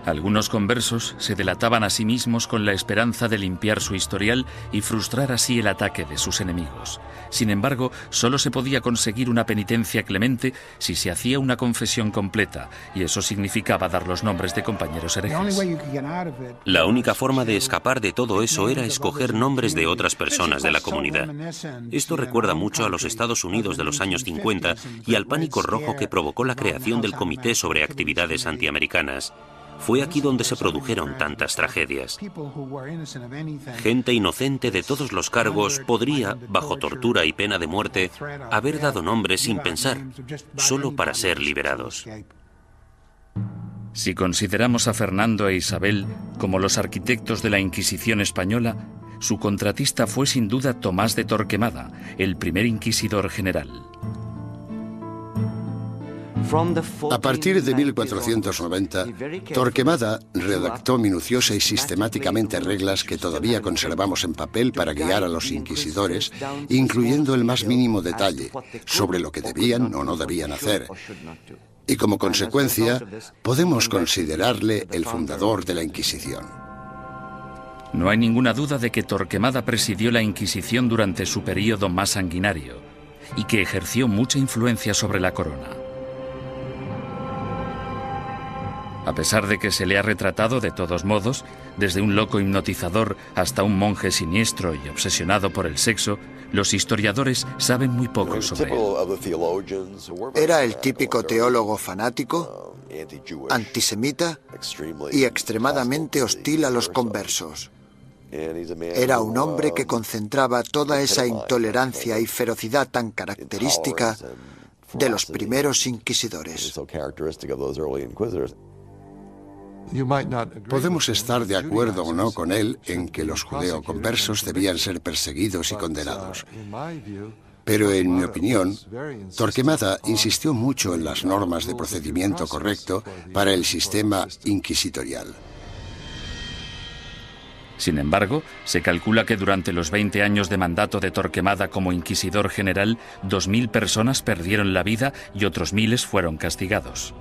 Algunos conversos se delataban a sí mismos con la esperanza de limpiar su historial y frustrar así el ataque de sus enemigos. Sin embargo, solo se podía conseguir una penitencia clemente si se hacía una confesión completa, y eso significaba dar los nombres de compañeros herejes. La única forma de escapar de todo eso era escoger nombres de otras personas de la comunidad. Esto recuerda mucho a los Estados Unidos de los años 50 y al pánico rojo que provocó la creación del Comité sobre Actividades Antiamericanas. Fue aquí donde se produjeron tantas tragedias. Gente inocente de todos los cargos podría, bajo tortura y pena de muerte, haber dado nombres sin pensar, solo para ser liberados. Si consideramos a Fernando e Isabel como los arquitectos de la Inquisición española, su contratista fue sin duda Tomás de Torquemada, el primer inquisidor general. A partir de 1490, Torquemada redactó minuciosa y sistemáticamente reglas que todavía conservamos en papel para guiar a los inquisidores, incluyendo el más mínimo detalle sobre lo que debían o no debían hacer. Y como consecuencia, podemos considerarle el fundador de la Inquisición. No hay ninguna duda de que Torquemada presidió la Inquisición durante su período más sanguinario y que ejerció mucha influencia sobre la corona. A pesar de que se le ha retratado de todos modos, desde un loco hipnotizador hasta un monje siniestro y obsesionado por el sexo, los historiadores saben muy poco sobre él. Era el típico teólogo fanático, antisemita y extremadamente hostil a los conversos. Era un hombre que concentraba toda esa intolerancia y ferocidad tan característica de los primeros inquisidores. Podemos estar de acuerdo o no con él en que los judeoconversos debían ser perseguidos y condenados. Pero en mi opinión, Torquemada insistió mucho en las normas de procedimiento correcto para el sistema inquisitorial. Sin embargo, se calcula que durante los 20 años de mandato de Torquemada como inquisidor general, 2.000 personas perdieron la vida y otros miles fueron castigados.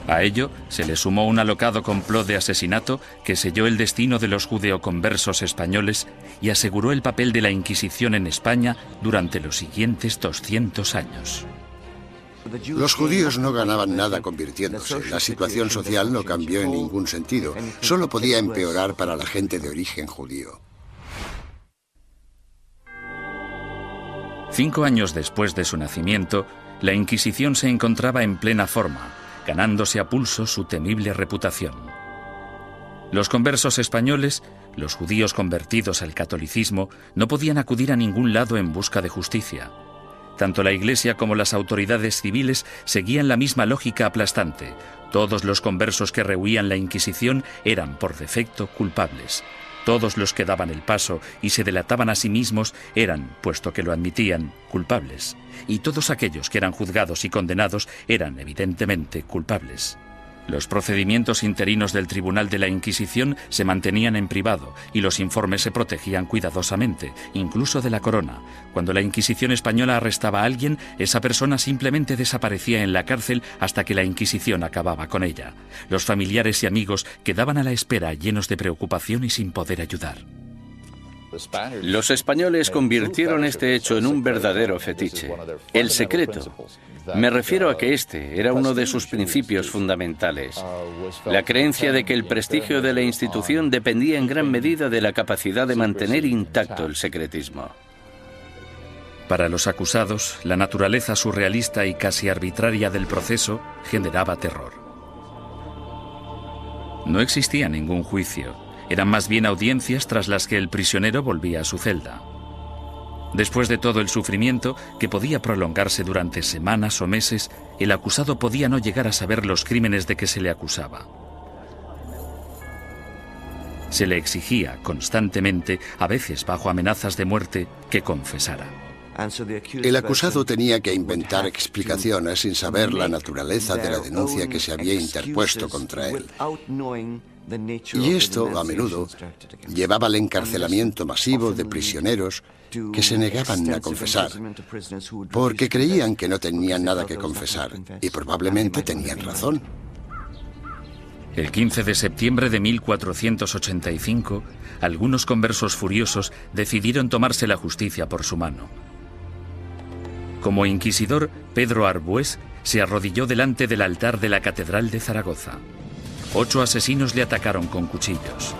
A ello se le sumó un alocado complot de asesinato que selló el destino de los judeoconversos españoles y aseguró el papel de la Inquisición en España durante los siguientes 200 años. Los judíos no ganaban nada convirtiéndose. La situación social no cambió en ningún sentido. Solo podía empeorar para la gente de origen judío. 5 años después de su nacimiento, la Inquisición se encontraba en plena forma, ganándose a pulso su temible reputación. Los conversos españoles, los judíos convertidos al catolicismo, no podían acudir a ningún lado en busca de justicia. Tanto la Iglesia como las autoridades civiles seguían la misma lógica aplastante. Todos los conversos que rehuían la Inquisición eran, por defecto, culpables. Todos los que daban el paso y se delataban a sí mismos eran, puesto que lo admitían, culpables. Y todos aquellos que eran juzgados y condenados eran, evidentemente, culpables. Los procedimientos interinos del Tribunal de la Inquisición se mantenían en privado y los informes se protegían cuidadosamente, incluso de la corona. Cuando la Inquisición española arrestaba a alguien, esa persona simplemente desaparecía en la cárcel hasta que la Inquisición acababa con ella. Los familiares y amigos quedaban a la espera, llenos de preocupación y sin poder ayudar. Los españoles convirtieron este hecho en un verdadero fetiche. El secreto. Me refiero a que este era uno de sus principios fundamentales. La creencia de que el prestigio de la institución dependía en gran medida de la capacidad de mantener intacto el secretismo. Para los acusados, la naturaleza surrealista y casi arbitraria del proceso generaba terror. No existía ningún juicio. Eran más bien audiencias tras las que el prisionero volvía a su celda. Después de todo el sufrimiento, que podía prolongarse durante semanas o meses, el acusado podía no llegar a saber los crímenes de que se le acusaba. Se le exigía constantemente, a veces bajo amenazas de muerte, que confesara. El acusado tenía que inventar explicaciones sin saber la naturaleza de la denuncia que se había interpuesto contra él. Y esto, a menudo, llevaba al encarcelamiento masivo de prisioneros que se negaban a confesar, porque creían que no tenían nada que confesar, y probablemente tenían razón. El 15 de septiembre de 1485, algunos conversos furiosos decidieron tomarse la justicia por su mano. Como inquisidor, Pedro Arbués se arrodilló delante del altar de la Catedral de Zaragoza. 8 asesinos le atacaron con cuchillos.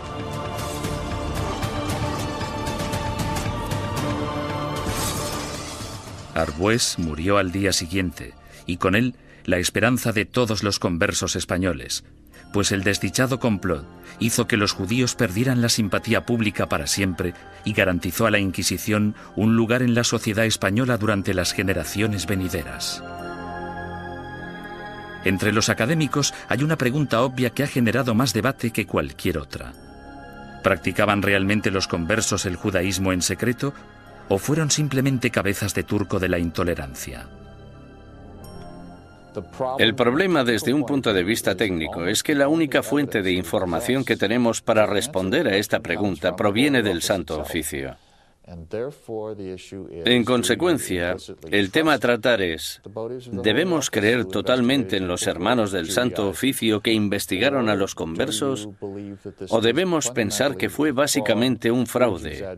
Arbués murió al día siguiente, y con él la esperanza de todos los conversos españoles, pues el desdichado complot hizo que los judíos perdieran la simpatía pública para siempre y garantizó a la Inquisición un lugar en la sociedad española durante las generaciones venideras. Entre los académicos hay una pregunta obvia que ha generado más debate que cualquier otra. ¿Practicaban realmente los conversos el judaísmo en secreto o fueron simplemente cabezas de turco de la intolerancia? El problema desde un punto de vista técnico es que la única fuente de información que tenemos para responder a esta pregunta proviene del Santo Oficio. En consecuencia, el tema a tratar es, ¿debemos creer totalmente en los hermanos del Santo Oficio que investigaron a los conversos? ¿O debemos pensar que fue básicamente un fraude,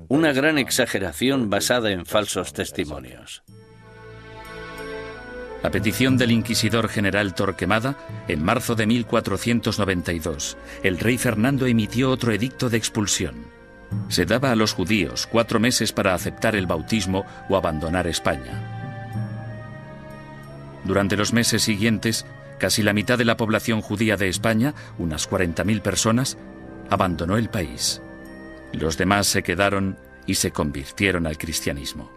una gran exageración basada en falsos testimonios? A petición del inquisidor general Torquemada, en marzo de 1492, el rey Fernando emitió otro edicto de expulsión. Se daba a los judíos 4 meses para aceptar el bautismo o abandonar España. Durante los meses siguientes, casi la mitad de la población judía de España, unas 40.000 personas, abandonó el país. Los demás se quedaron y se convirtieron al cristianismo.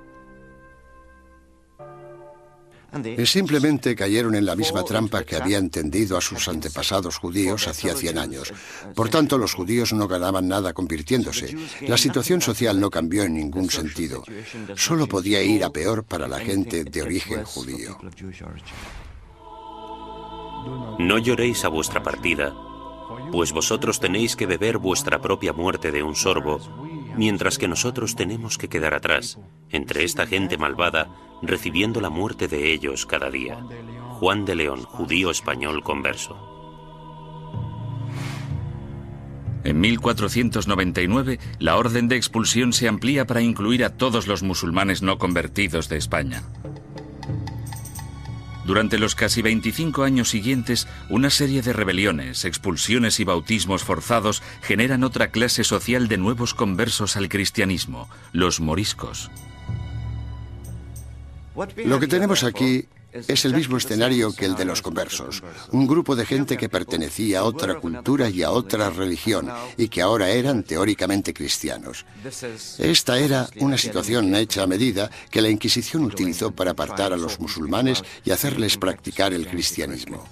Simplemente cayeron en la misma trampa que habían tendido a sus antepasados judíos hacía 100 años. Por tanto, los judíos no ganaban nada convirtiéndose. La situación social no cambió en ningún sentido. Solo podía ir a peor para la gente de origen judío. No lloréis a vuestra partida, pues vosotros tenéis que beber vuestra propia muerte de un sorbo, mientras que nosotros tenemos que quedar atrás, entre esta gente malvada, recibiendo la muerte de ellos cada día. Juan de León, judío español converso. En 1499, la orden de expulsión se amplía para incluir a todos los musulmanes no convertidos de España. Durante los casi 25 años siguientes, una serie de rebeliones, expulsiones y bautismos forzados generan otra clase social de nuevos conversos al cristianismo, los moriscos. Lo que tenemos aquí es el mismo escenario que el de los conversos. Un grupo de gente que pertenecía a otra cultura y a otra religión y que ahora eran teóricamente cristianos. Esta era una situación hecha a medida que la Inquisición utilizó para apartar a los musulmanes y hacerles practicar el cristianismo.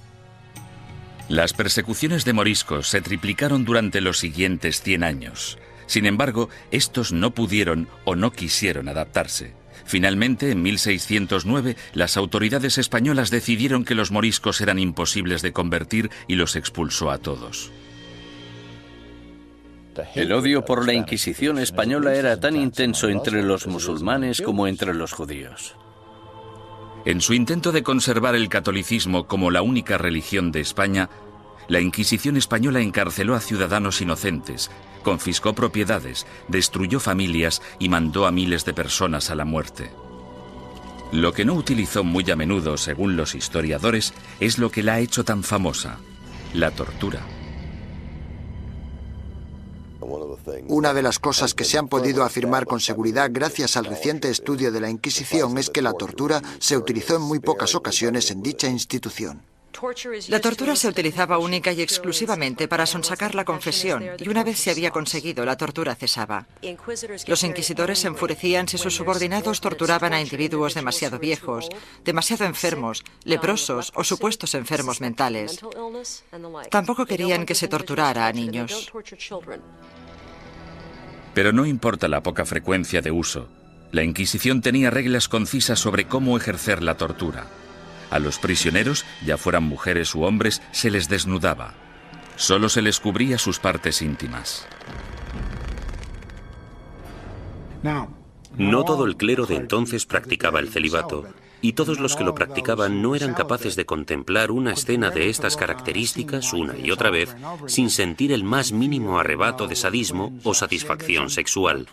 Las persecuciones de moriscos se triplicaron durante los siguientes 100 años. Sin embargo, estos no pudieron o no quisieron adaptarse. Finalmente, en 1609, las autoridades españolas decidieron que los moriscos eran imposibles de convertir y los expulsó a todos. El odio por la Inquisición española era tan intenso entre los musulmanes como entre los judíos. En su intento de conservar el catolicismo como la única religión de España, la Inquisición española encarceló a ciudadanos inocentes, confiscó propiedades, destruyó familias y mandó a miles de personas a la muerte. Lo que no utilizó muy a menudo, según los historiadores, es lo que la ha hecho tan famosa: la tortura. Una de las cosas que se han podido afirmar con seguridad gracias al reciente estudio de la Inquisición es que la tortura se utilizó en muy pocas ocasiones en dicha institución. La tortura se utilizaba única y exclusivamente para sonsacar la confesión, y una vez se había conseguido, la tortura cesaba. Los inquisidores se enfurecían si sus subordinados torturaban a individuos demasiado viejos, demasiado enfermos, leprosos o supuestos enfermos mentales. Tampoco querían que se torturara a niños. Pero no importa la poca frecuencia de uso, la Inquisición tenía reglas concisas sobre cómo ejercer la tortura. A los prisioneros, ya fueran mujeres u hombres, se les desnudaba. Solo se les cubría sus partes íntimas. No todo el clero de entonces practicaba el celibato, y todos los que lo practicaban no eran capaces de contemplar una escena de estas características una y otra vez sin sentir el más mínimo arrebato de sadismo o satisfacción sexual.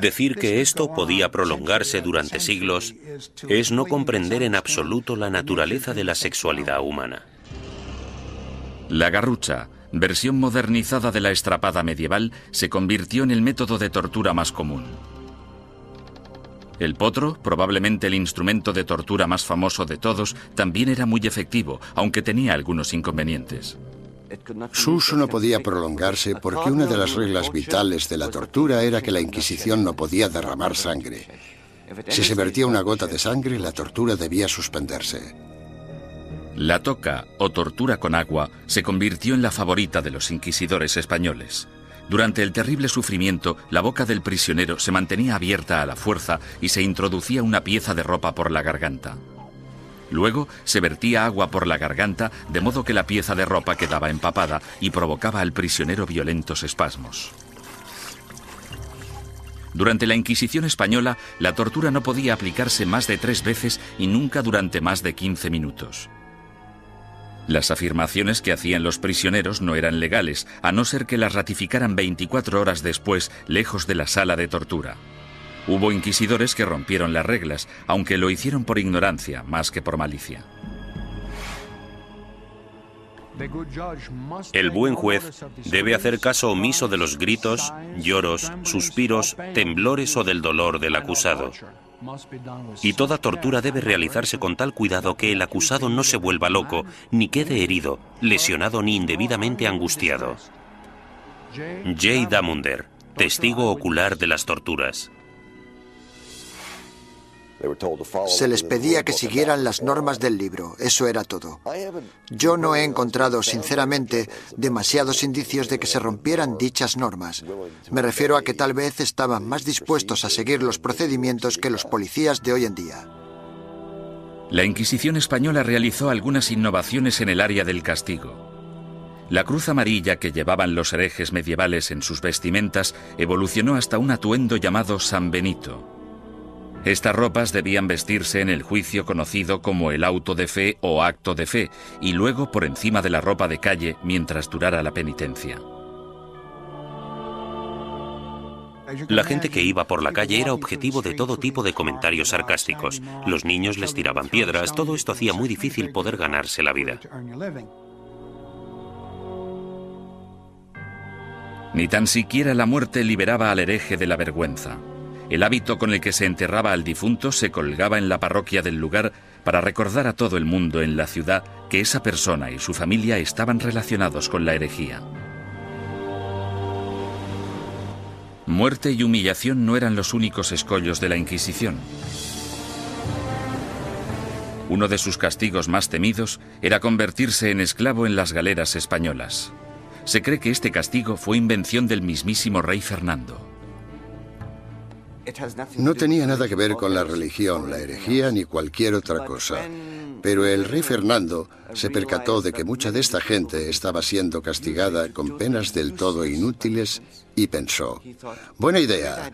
Decir que esto podía prolongarse durante siglos es no comprender en absoluto la naturaleza de la sexualidad humana. La garrucha, versión modernizada de la estrapada medieval, se convirtió en el método de tortura más común. El potro, probablemente el instrumento de tortura más famoso de todos, también era muy efectivo, aunque tenía algunos inconvenientes. Su uso no podía prolongarse porque una de las reglas vitales de la tortura era que la Inquisición no podía derramar sangre. Si se vertía una gota de sangre, la tortura debía suspenderse. La toca, o tortura con agua, se convirtió en la favorita de los inquisidores españoles. Durante el terrible sufrimiento, la boca del prisionero se mantenía abierta a la fuerza y se introducía una pieza de ropa por la garganta. Luego se vertía agua por la garganta, de modo que la pieza de ropa quedaba empapada y provocaba al prisionero violentos espasmos. Durante la Inquisición española, la tortura no podía aplicarse más de 3 veces y nunca durante más de 15 minutos. Las afirmaciones que hacían los prisioneros no eran legales, a no ser que las ratificaran 24 horas después, lejos de la sala de tortura. Hubo inquisidores que rompieron las reglas, aunque lo hicieron por ignorancia más que por malicia. El buen juez debe hacer caso omiso de los gritos, lloros, suspiros, temblores o del dolor del acusado. Y toda tortura debe realizarse con tal cuidado que el acusado no se vuelva loco, ni quede herido, lesionado ni indebidamente angustiado. J. Damunder, testigo ocular de las torturas. Se les pedía que siguieran las normas del libro, eso era todo. Yo no he encontrado, sinceramente, demasiados indicios de que se rompieran dichas normas. Me refiero a que tal vez estaban más dispuestos a seguir los procedimientos que los policías de hoy en día. La Inquisición española realizó algunas innovaciones en el área del castigo. La cruz amarilla que llevaban los herejes medievales en sus vestimentas evolucionó hasta un atuendo llamado San Benito. Estas ropas debían vestirse en el juicio conocido como el auto de fe o acto de fe, y luego por encima de la ropa de calle mientras durara la penitencia. La gente que iba por la calle era objetivo de todo tipo de comentarios sarcásticos. Los niños les tiraban piedras, todo esto hacía muy difícil poder ganarse la vida. Ni tan siquiera la muerte liberaba al hereje de la vergüenza. El hábito con el que se enterraba al difunto se colgaba en la parroquia del lugar para recordar a todo el mundo en la ciudad que esa persona y su familia estaban relacionados con la herejía. Muerte y humillación no eran los únicos escollos de la Inquisición. Uno de sus castigos más temidos era convertirse en esclavo en las galeras españolas. Se cree que este castigo fue invención del mismísimo rey Fernando. No tenía nada que ver con la religión, la herejía ni cualquier otra cosa. Pero el rey Fernando se percató de que mucha de esta gente estaba siendo castigada con penas del todo inútiles y pensó, buena idea,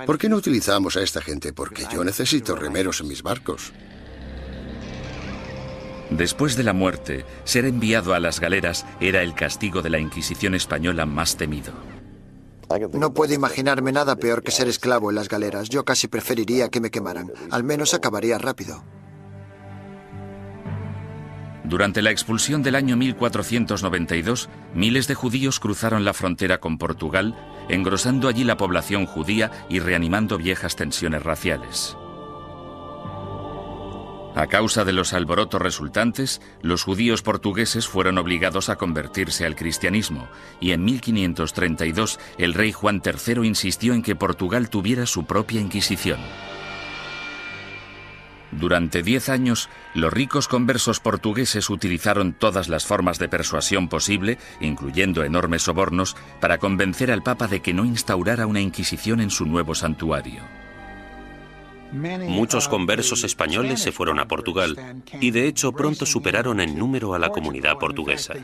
¿por qué no utilizamos a esta gente? Porque yo necesito remeros en mis barcos. Después de la muerte, ser enviado a las galeras era el castigo de la Inquisición española más temido. No puedo imaginarme nada peor que ser esclavo en las galeras. Yo casi preferiría que me quemaran. Al menos acabaría rápido. Durante la expulsión del año 1492, miles de judíos cruzaron la frontera con Portugal, engrosando allí la población judía y reanimando viejas tensiones raciales. A causa de los alborotos resultantes, los judíos portugueses fueron obligados a convertirse al cristianismo, y en 1532 el rey Juan III insistió en que Portugal tuviera su propia Inquisición. Durante 10 años, los ricos conversos portugueses utilizaron todas las formas de persuasión posible, incluyendo enormes sobornos, para convencer al Papa de que no instaurara una Inquisición en su nuevo santuario. Muchos conversos españoles se fueron a Portugal y de hecho pronto superaron en número a la comunidad portuguesa.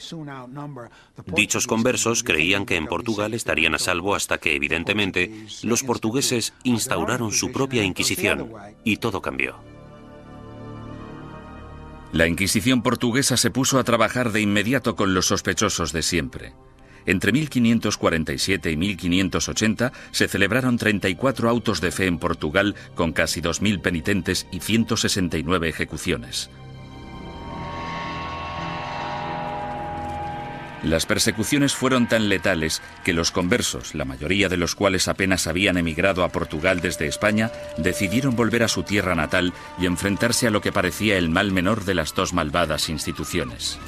Dichos conversos creían que en Portugal estarían a salvo hasta que, evidentemente, los portugueses instauraron su propia Inquisición y todo cambió. La Inquisición portuguesa se puso a trabajar de inmediato con los sospechosos de siempre. Entre 1547 y 1580 se celebraron 34 autos de fe en Portugal con casi 2.000 penitentes y 169 ejecuciones. Las persecuciones fueron tan letales que los conversos, la mayoría de los cuales apenas habían emigrado a Portugal desde España, decidieron volver a su tierra natal y enfrentarse a lo que parecía el mal menor de las dos malvadas instituciones.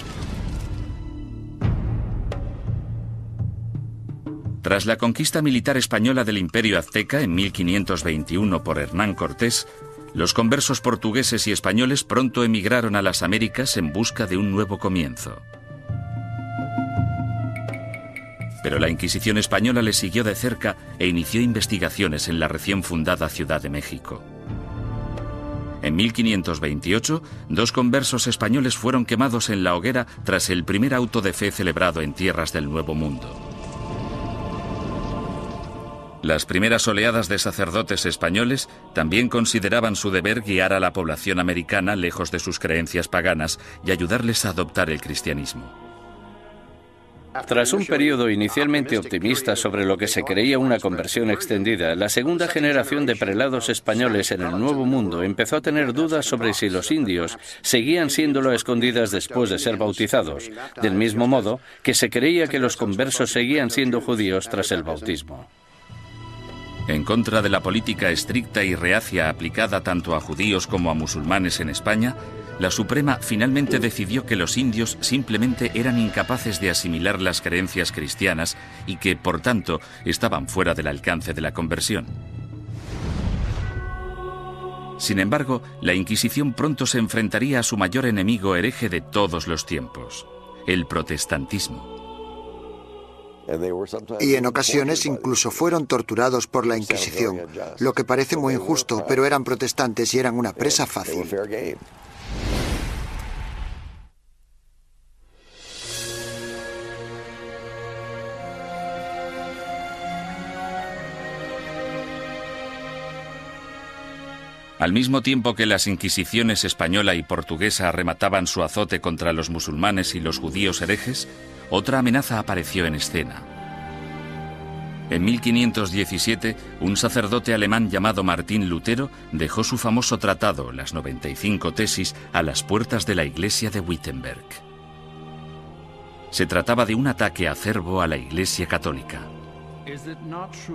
Tras la conquista militar española del Imperio Azteca en 1521 por Hernán Cortés, los conversos portugueses y españoles pronto emigraron a las Américas en busca de un nuevo comienzo. Pero la Inquisición española les siguió de cerca e inició investigaciones en la recién fundada Ciudad de México. En 1528, 2 conversos españoles fueron quemados en la hoguera tras el primer auto de fe celebrado en tierras del Nuevo Mundo. Las primeras oleadas de sacerdotes españoles también consideraban su deber guiar a la población americana lejos de sus creencias paganas y ayudarles a adoptar el cristianismo. Tras un periodo inicialmente optimista sobre lo que se creía una conversión extendida, la segunda generación de prelados españoles en el Nuevo Mundo empezó a tener dudas sobre si los indios seguían siéndolo a escondidas después de ser bautizados, del mismo modo que se creía que los conversos seguían siendo judíos tras el bautismo. En contra de la política estricta y reacia aplicada tanto a judíos como a musulmanes en España, la Suprema finalmente decidió que los indios simplemente eran incapaces de asimilar las creencias cristianas y que, por tanto, estaban fuera del alcance de la conversión. Sin embargo, la Inquisición pronto se enfrentaría a su mayor enemigo hereje de todos los tiempos, el protestantismo. Y en ocasiones incluso fueron torturados por la Inquisición, lo que parece muy injusto, pero eran protestantes y eran una presa fácil. Al mismo tiempo que las inquisiciones española y portuguesa remataban su azote contra los musulmanes y los judíos herejes, otra amenaza apareció en escena. En 1517, un sacerdote alemán llamado Martín Lutero dejó su famoso tratado, las 95 tesis, a las puertas de la iglesia de Wittenberg. Se trataba de un ataque acerbo a la Iglesia católica.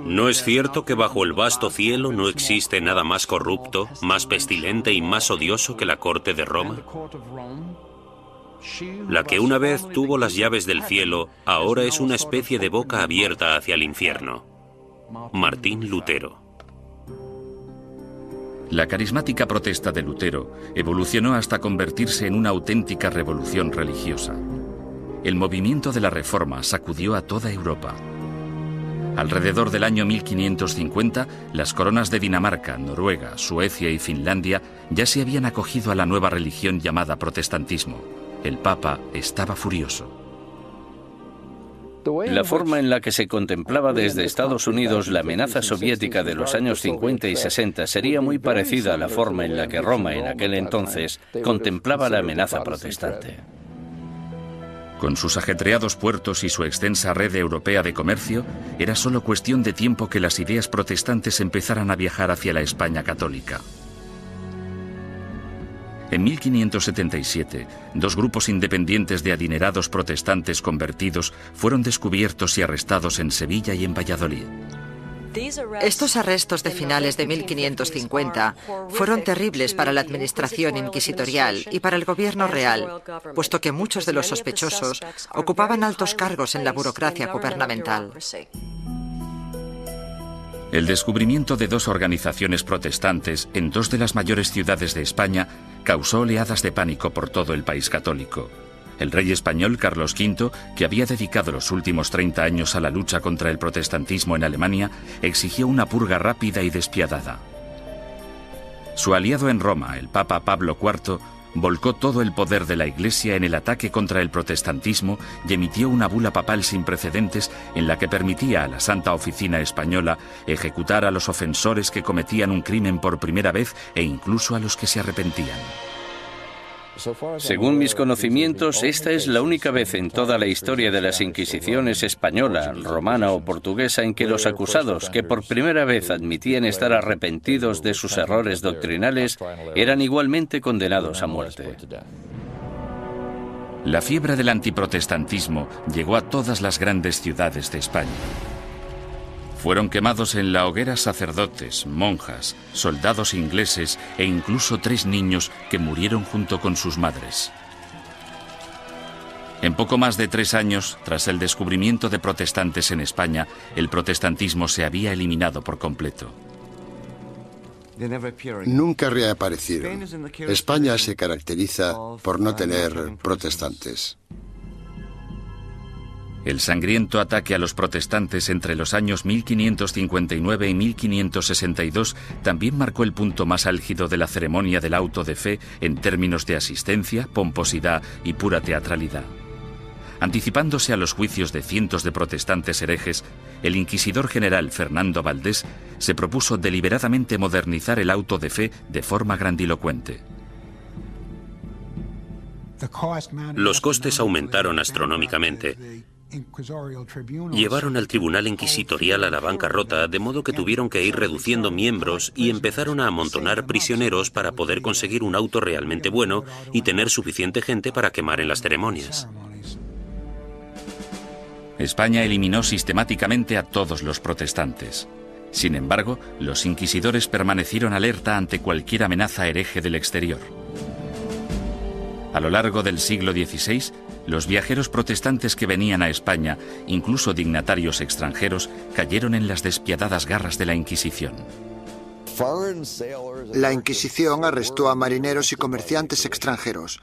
¿No es cierto que bajo el vasto cielo no existe nada más corrupto, más pestilente y más odioso que la corte de Roma? La que una vez tuvo las llaves del cielo, ahora es una especie de boca abierta hacia el infierno. Martín Lutero. La carismática protesta de Lutero evolucionó hasta convertirse en una auténtica revolución religiosa. El movimiento de la Reforma sacudió a toda Europa. Alrededor del año 1550, las coronas de Dinamarca, Noruega, Suecia y Finlandia ya se habían acogido a la nueva religión llamada protestantismo. El Papa estaba furioso. La forma en la que se contemplaba desde Estados Unidos la amenaza soviética de los años 50 y 60 sería muy parecida a la forma en la que Roma en aquel entonces contemplaba la amenaza protestante. Con sus ajetreados puertos y su extensa red europea de comercio, era solo cuestión de tiempo que las ideas protestantes empezaran a viajar hacia la España católica. En 1577, dos grupos independientes de adinerados protestantes convertidos fueron descubiertos y arrestados en Sevilla y en Valladolid. Estos arrestos de finales de 1550 fueron terribles para la administración inquisitorial y para el gobierno real, puesto que muchos de los sospechosos ocupaban altos cargos en la burocracia gubernamental. El descubrimiento de dos organizaciones protestantes en dos de las mayores ciudades de España causó oleadas de pánico por todo el país católico. El rey español Carlos V, que había dedicado los últimos 30 años a la lucha contra el protestantismo en Alemania, exigió una purga rápida y despiadada. Su aliado en Roma, el Papa Pablo IV, volcó todo el poder de la Iglesia en el ataque contra el protestantismo y emitió una bula papal sin precedentes en la que permitía a la Santa Oficina Española ejecutar a los ofensores que cometían un crimen por primera vez e incluso a los que se arrepentían. Según mis conocimientos, esta es la única vez en toda la historia de las Inquisiciones española, romana o portuguesa en que los acusados, que por primera vez admitían estar arrepentidos de sus errores doctrinales, eran igualmente condenados a muerte. La fiebre del antiprotestantismo llegó a todas las grandes ciudades de España. Fueron quemados en la hoguera sacerdotes, monjas, soldados ingleses e incluso 3 niños que murieron junto con sus madres. En poco más de 3 años, tras el descubrimiento de protestantes en España, el protestantismo se había eliminado por completo. Nunca reaparecieron. España se caracteriza por no tener protestantes. El sangriento ataque a los protestantes entre los años 1559 y 1562 también marcó el punto más álgido de la ceremonia del auto de fe en términos de asistencia, pomposidad y pura teatralidad. Anticipándose a los juicios de cientos de protestantes herejes, el inquisidor general Fernando Valdés se propuso deliberadamente modernizar el auto de fe de forma grandilocuente. Los costes aumentaron astronómicamente. Llevaron al tribunal inquisitorial a la bancarrota, de modo que tuvieron que ir reduciendo miembros y empezaron a amontonar prisioneros para poder conseguir un auto realmente bueno y tener suficiente gente para quemar en las ceremonias. España eliminó sistemáticamente a todos los protestantes. Sin embargo, los inquisidores permanecieron alerta ante cualquier amenaza hereje del exterior. A lo largo del siglo XVI, los viajeros protestantes que venían a España, incluso dignatarios extranjeros, cayeron en las despiadadas garras de la Inquisición. La Inquisición arrestó a marineros y comerciantes extranjeros.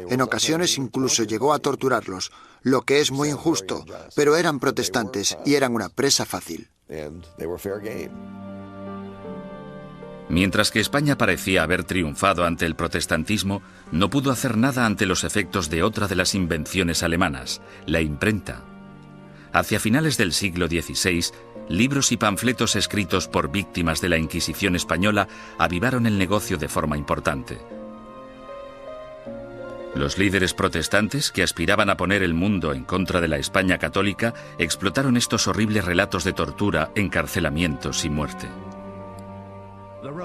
En ocasiones incluso llegó a torturarlos, lo que es muy injusto, pero eran protestantes y eran una presa fácil. Mientras que España parecía haber triunfado ante el protestantismo, no pudo hacer nada ante los efectos de otra de las invenciones alemanas, la imprenta. Hacia finales del siglo XVI, libros y panfletos escritos por víctimas de la Inquisición española avivaron el negocio de forma importante. Los líderes protestantes, que aspiraban a poner el mundo en contra de la España católica, explotaron estos horribles relatos de tortura, encarcelamientos y muerte.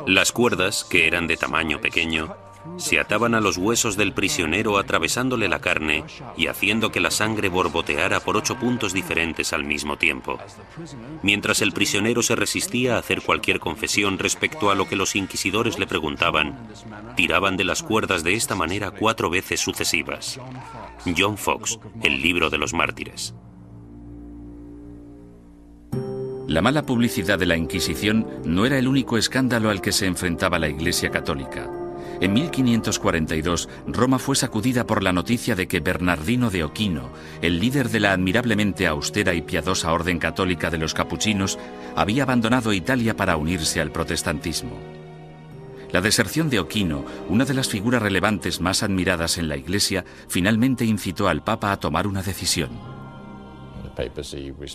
Las cuerdas, que eran de tamaño pequeño, se ataban a los huesos del prisionero atravesándole la carne y haciendo que la sangre borboteara por 8 puntos diferentes al mismo tiempo. Mientras el prisionero se resistía a hacer cualquier confesión respecto a lo que los inquisidores le preguntaban, tiraban de las cuerdas de esta manera 4 veces sucesivas. John Foxe, El libro de los mártires. La mala publicidad de la Inquisición no era el único escándalo al que se enfrentaba la Iglesia católica. En 1542, Roma fue sacudida por la noticia de que Bernardino de Ochino, el líder de la admirablemente austera y piadosa orden católica de los capuchinos, había abandonado Italia para unirse al protestantismo. La deserción de Ochino, una de las figuras relevantes más admiradas en la Iglesia, finalmente incitó al Papa a tomar una decisión.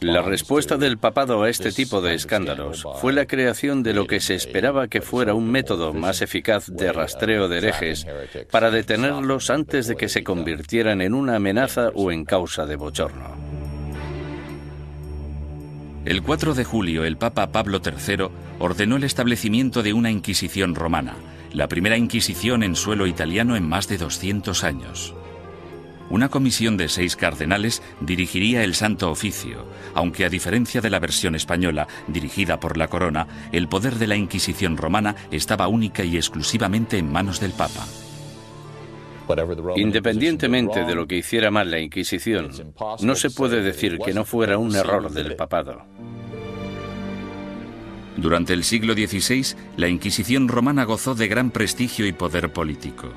La respuesta del papado a este tipo de escándalos fue la creación de lo que se esperaba que fuera un método más eficaz de rastreo de herejes para detenerlos antes de que se convirtieran en una amenaza o en causa de bochorno. El 4 de julio, el Papa Pablo III ordenó el establecimiento de una Inquisición romana, la primera Inquisición en suelo italiano en más de 200 años. Una comisión de 6 cardenales dirigiría el Santo Oficio, aunque a diferencia de la versión española, dirigida por la Corona, el poder de la Inquisición romana estaba única y exclusivamente en manos del Papa. Independientemente de lo que hiciera mal la Inquisición, no se puede decir que no fuera un error del papado. Durante el siglo XVI, la Inquisición romana gozó de gran prestigio y poder político.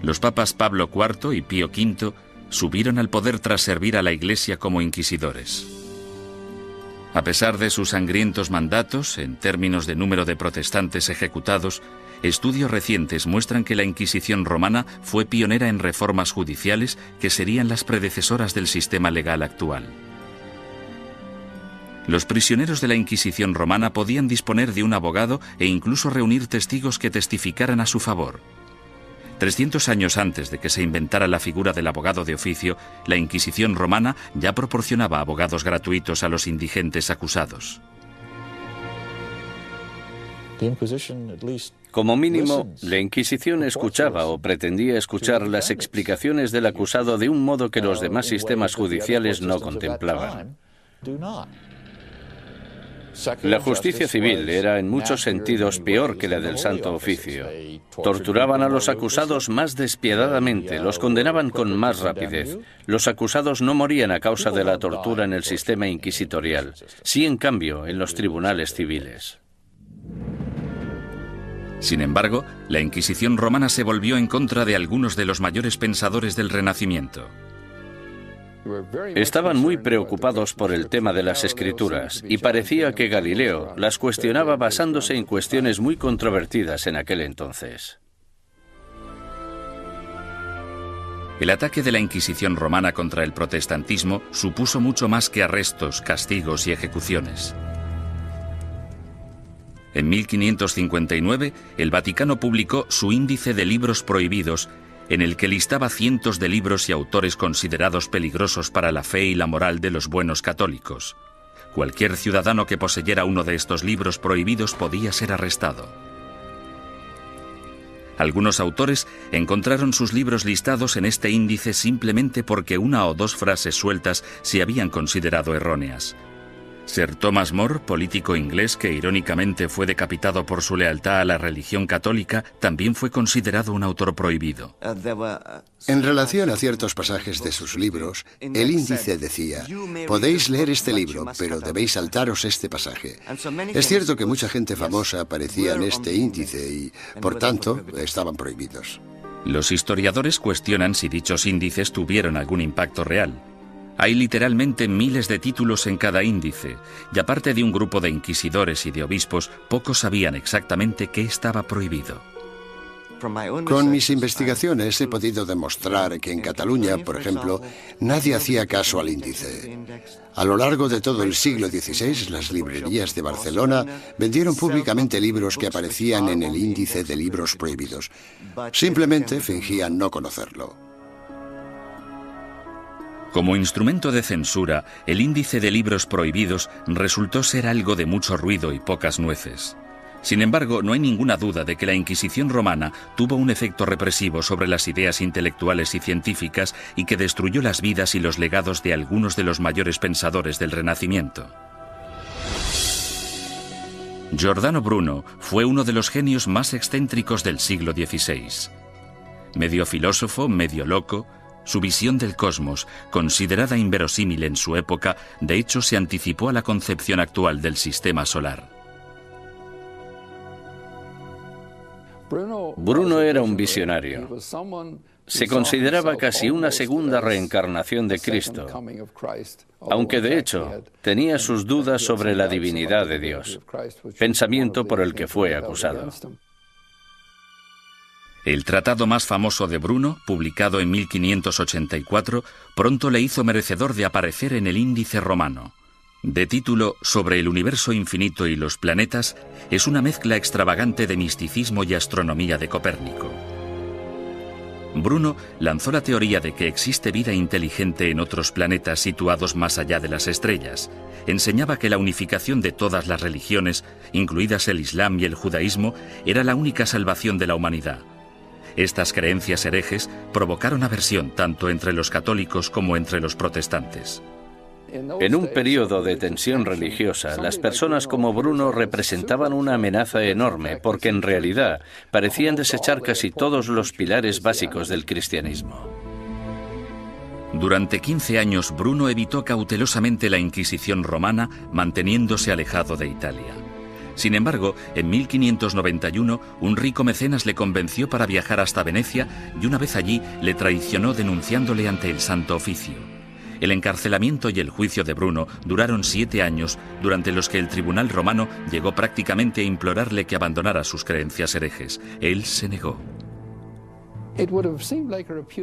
Los papas Pablo IV y Pío V subieron al poder tras servir a la Iglesia como inquisidores. A pesar de sus sangrientos mandatos, en términos de número de protestantes ejecutados, estudios recientes muestran que la Inquisición romana fue pionera en reformas judiciales que serían las predecesoras del sistema legal actual. Los prisioneros de la Inquisición romana podían disponer de un abogado e incluso reunir testigos que testificaran a su favor. 300 años antes de que se inventara la figura del abogado de oficio, la Inquisición romana ya proporcionaba abogados gratuitos a los indigentes acusados. Como mínimo, la Inquisición escuchaba o pretendía escuchar las explicaciones del acusado de un modo que los demás sistemas judiciales no contemplaban. La justicia civil era en muchos sentidos peor que la del Santo Oficio. Torturaban a los acusados más despiadadamente, los condenaban con más rapidez. Los acusados no morían a causa de la tortura en el sistema inquisitorial, sí en cambio en los tribunales civiles. Sin embargo, la Inquisición romana se volvió en contra de algunos de los mayores pensadores del Renacimiento. Estaban muy preocupados por el tema de las escrituras y parecía que Galileo las cuestionaba basándose en cuestiones muy controvertidas en aquel entonces. El ataque de la Inquisición romana contra el protestantismo supuso mucho más que arrestos, castigos y ejecuciones. En 1559, el Vaticano publicó su Índice de Libros Prohibidos, en el que listaba cientos de libros y autores considerados peligrosos para la fe y la moral de los buenos católicos. Cualquier ciudadano que poseyera uno de estos libros prohibidos podía ser arrestado. Algunos autores encontraron sus libros listados en este índice simplemente porque una o dos frases sueltas se habían considerado erróneas. Sir Thomas More, político inglés que irónicamente fue decapitado por su lealtad a la religión católica, también fue considerado un autor prohibido. En relación a ciertos pasajes de sus libros, el índice decía: podéis leer este libro, pero debéis saltaros este pasaje. Es cierto que mucha gente famosa aparecía en este índice y, por tanto, estaban prohibidos. Los historiadores cuestionan si dichos índices tuvieron algún impacto real. Hay literalmente miles de títulos en cada índice, y aparte de un grupo de inquisidores y de obispos, pocos sabían exactamente qué estaba prohibido. Con mis investigaciones he podido demostrar que en Cataluña, por ejemplo, nadie hacía caso al índice. A lo largo de todo el siglo XVI, las librerías de Barcelona vendieron públicamente libros que aparecían en el índice de libros prohibidos. Simplemente fingían no conocerlo. Como instrumento de censura, el índice de libros prohibidos resultó ser algo de mucho ruido y pocas nueces. Sin embargo, no hay ninguna duda de que la Inquisición romana tuvo un efecto represivo sobre las ideas intelectuales y científicas y que destruyó las vidas y los legados de algunos de los mayores pensadores del Renacimiento. Giordano Bruno fue uno de los genios más excéntricos del siglo XVI. Medio filósofo, medio loco, su visión del cosmos, considerada inverosímil en su época, de hecho se anticipó a la concepción actual del sistema solar. Bruno era un visionario. Se consideraba casi una segunda reencarnación de Cristo, aunque de hecho tenía sus dudas sobre la divinidad de Dios, pensamiento por el que fue acusado. El tratado más famoso de Bruno, publicado en 1584, pronto le hizo merecedor de aparecer en el Índice romano. De título Sobre el universo infinito y los planetas, es una mezcla extravagante de misticismo y astronomía de Copérnico. Bruno lanzó la teoría de que existe vida inteligente en otros planetas situados más allá de las estrellas. Enseñaba que la unificación de todas las religiones, incluidas el Islam y el judaísmo, era la única salvación de la humanidad. Estas creencias herejes provocaron aversión tanto entre los católicos como entre los protestantes. En un periodo de tensión religiosa, las personas como Bruno representaban una amenaza enorme porque en realidad parecían desechar casi todos los pilares básicos del cristianismo. Durante 15 años, Bruno evitó cautelosamente la Inquisición romana, manteniéndose alejado de Italia. Sin embargo, en 1591, un rico mecenas le convenció para viajar hasta Venecia y una vez allí le traicionó denunciándole ante el Santo Oficio. El encarcelamiento y el juicio de Bruno duraron 7 años, durante los que el tribunal romano llegó prácticamente a implorarle que abandonara sus creencias herejes. Él se negó.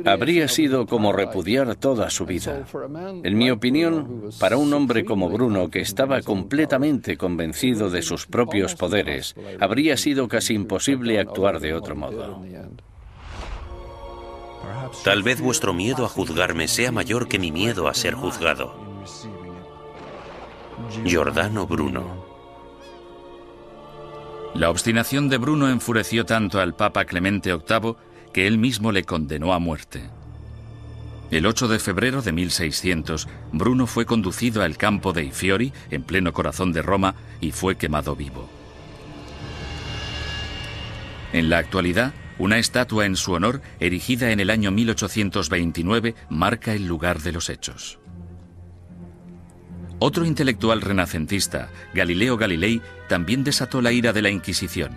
Habría sido como repudiar toda su vida. En mi opinión, para un hombre como Bruno, que estaba completamente convencido de sus propios poderes, habría sido casi imposible actuar de otro modo. Tal vez vuestro miedo a juzgarme sea mayor que mi miedo a ser juzgado. Giordano Bruno. La obstinación de Bruno enfureció tanto al Papa Clemente VIII que él mismo le condenó a muerte. El 8 de febrero de 1600, Bruno fue conducido al campo dei Fiori, en pleno corazón de Roma, y fue quemado vivo. En la actualidad, una estatua en su honor, erigida en el año 1829, marca el lugar de los hechos. Otro intelectual renacentista, Galileo Galilei, también desató la ira de la Inquisición.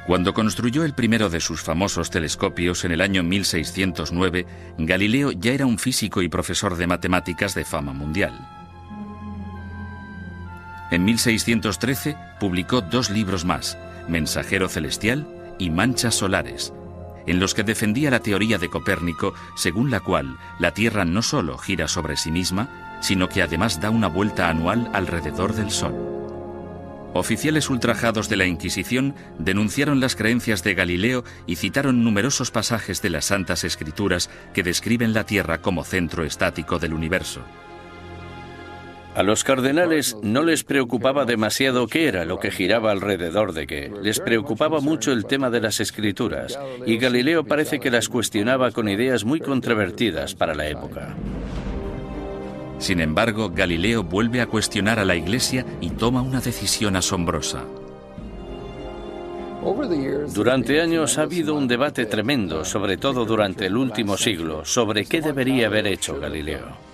Cuando construyó el primero de sus famosos telescopios en el año 1609, Galileo ya era un físico y profesor de matemáticas de fama mundial. En 1613 publicó 2 libros más, Mensajero Celestial y Manchas Solares, en los que defendía la teoría de Copérnico, según la cual la Tierra no solo gira sobre sí misma, sino que además da una vuelta anual alrededor del Sol. Oficiales ultrajados de la Inquisición denunciaron las creencias de Galileo y citaron numerosos pasajes de las Santas Escrituras que describen la Tierra como centro estático del universo. A los cardenales no les preocupaba demasiado qué era lo que giraba alrededor de qué. Les preocupaba mucho el tema de las escrituras, y Galileo parece que las cuestionaba con ideas muy controvertidas para la época. Sin embargo, Galileo vuelve a cuestionar a la Iglesia y toma una decisión asombrosa. Durante años ha habido un debate tremendo, sobre todo durante el último siglo, sobre qué debería haber hecho Galileo.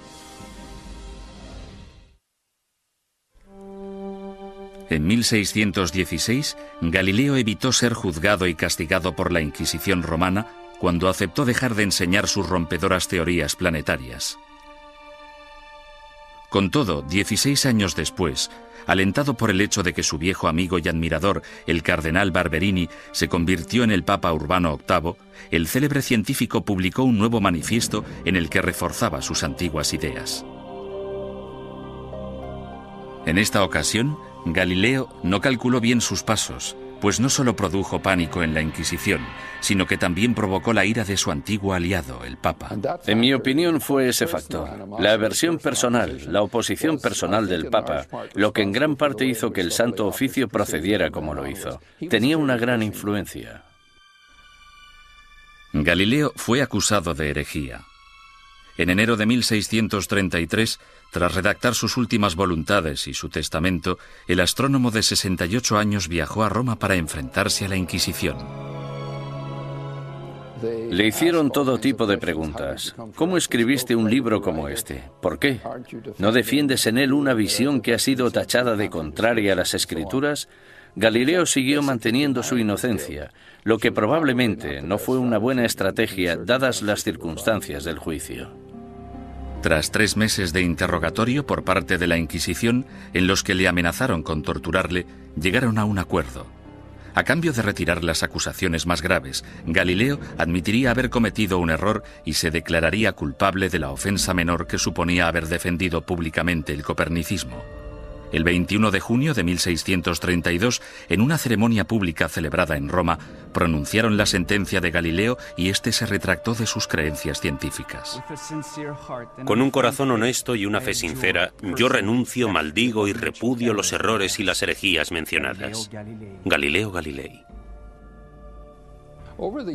En 1616, Galileo evitó ser juzgado y castigado por la Inquisición romana cuando aceptó dejar de enseñar sus rompedoras teorías planetarias. Con todo, 16 años después, alentado por el hecho de que su viejo amigo y admirador, el cardenal Barberini, se convirtió en el Papa Urbano VIII, el célebre científico publicó un nuevo manifiesto en el que reforzaba sus antiguas ideas. En esta ocasión, Galileo no calculó bien sus pasos, pues no solo produjo pánico en la Inquisición, sino que también provocó la ira de su antiguo aliado, el Papa. En mi opinión fue ese factor, la aversión personal, la oposición personal del Papa, lo que en gran parte hizo que el Santo Oficio procediera como lo hizo. Tenía una gran influencia. Galileo fue acusado de herejía. En enero de 1633, tras redactar sus últimas voluntades y su testamento, el astrónomo de 68 años viajó a Roma para enfrentarse a la Inquisición. Le hicieron todo tipo de preguntas. ¿Cómo escribiste un libro como este? ¿Por qué? ¿No defiendes en él una visión que ha sido tachada de contraria a las Escrituras? Galileo siguió manteniendo su inocencia, lo que probablemente no fue una buena estrategia dadas las circunstancias del juicio. Tras 3 meses de interrogatorio por parte de la Inquisición, en los que le amenazaron con torturarle, llegaron a un acuerdo. A cambio de retirar las acusaciones más graves, Galileo admitiría haber cometido un error y se declararía culpable de la ofensa menor que suponía haber defendido públicamente el copernicismo. El 21 de junio de 1632, en una ceremonia pública celebrada en Roma, pronunciaron la sentencia de Galileo y éste se retractó de sus creencias científicas. Con un corazón honesto y una fe sincera, yo renuncio, maldigo y repudio los errores y las herejías mencionadas. Galileo Galilei.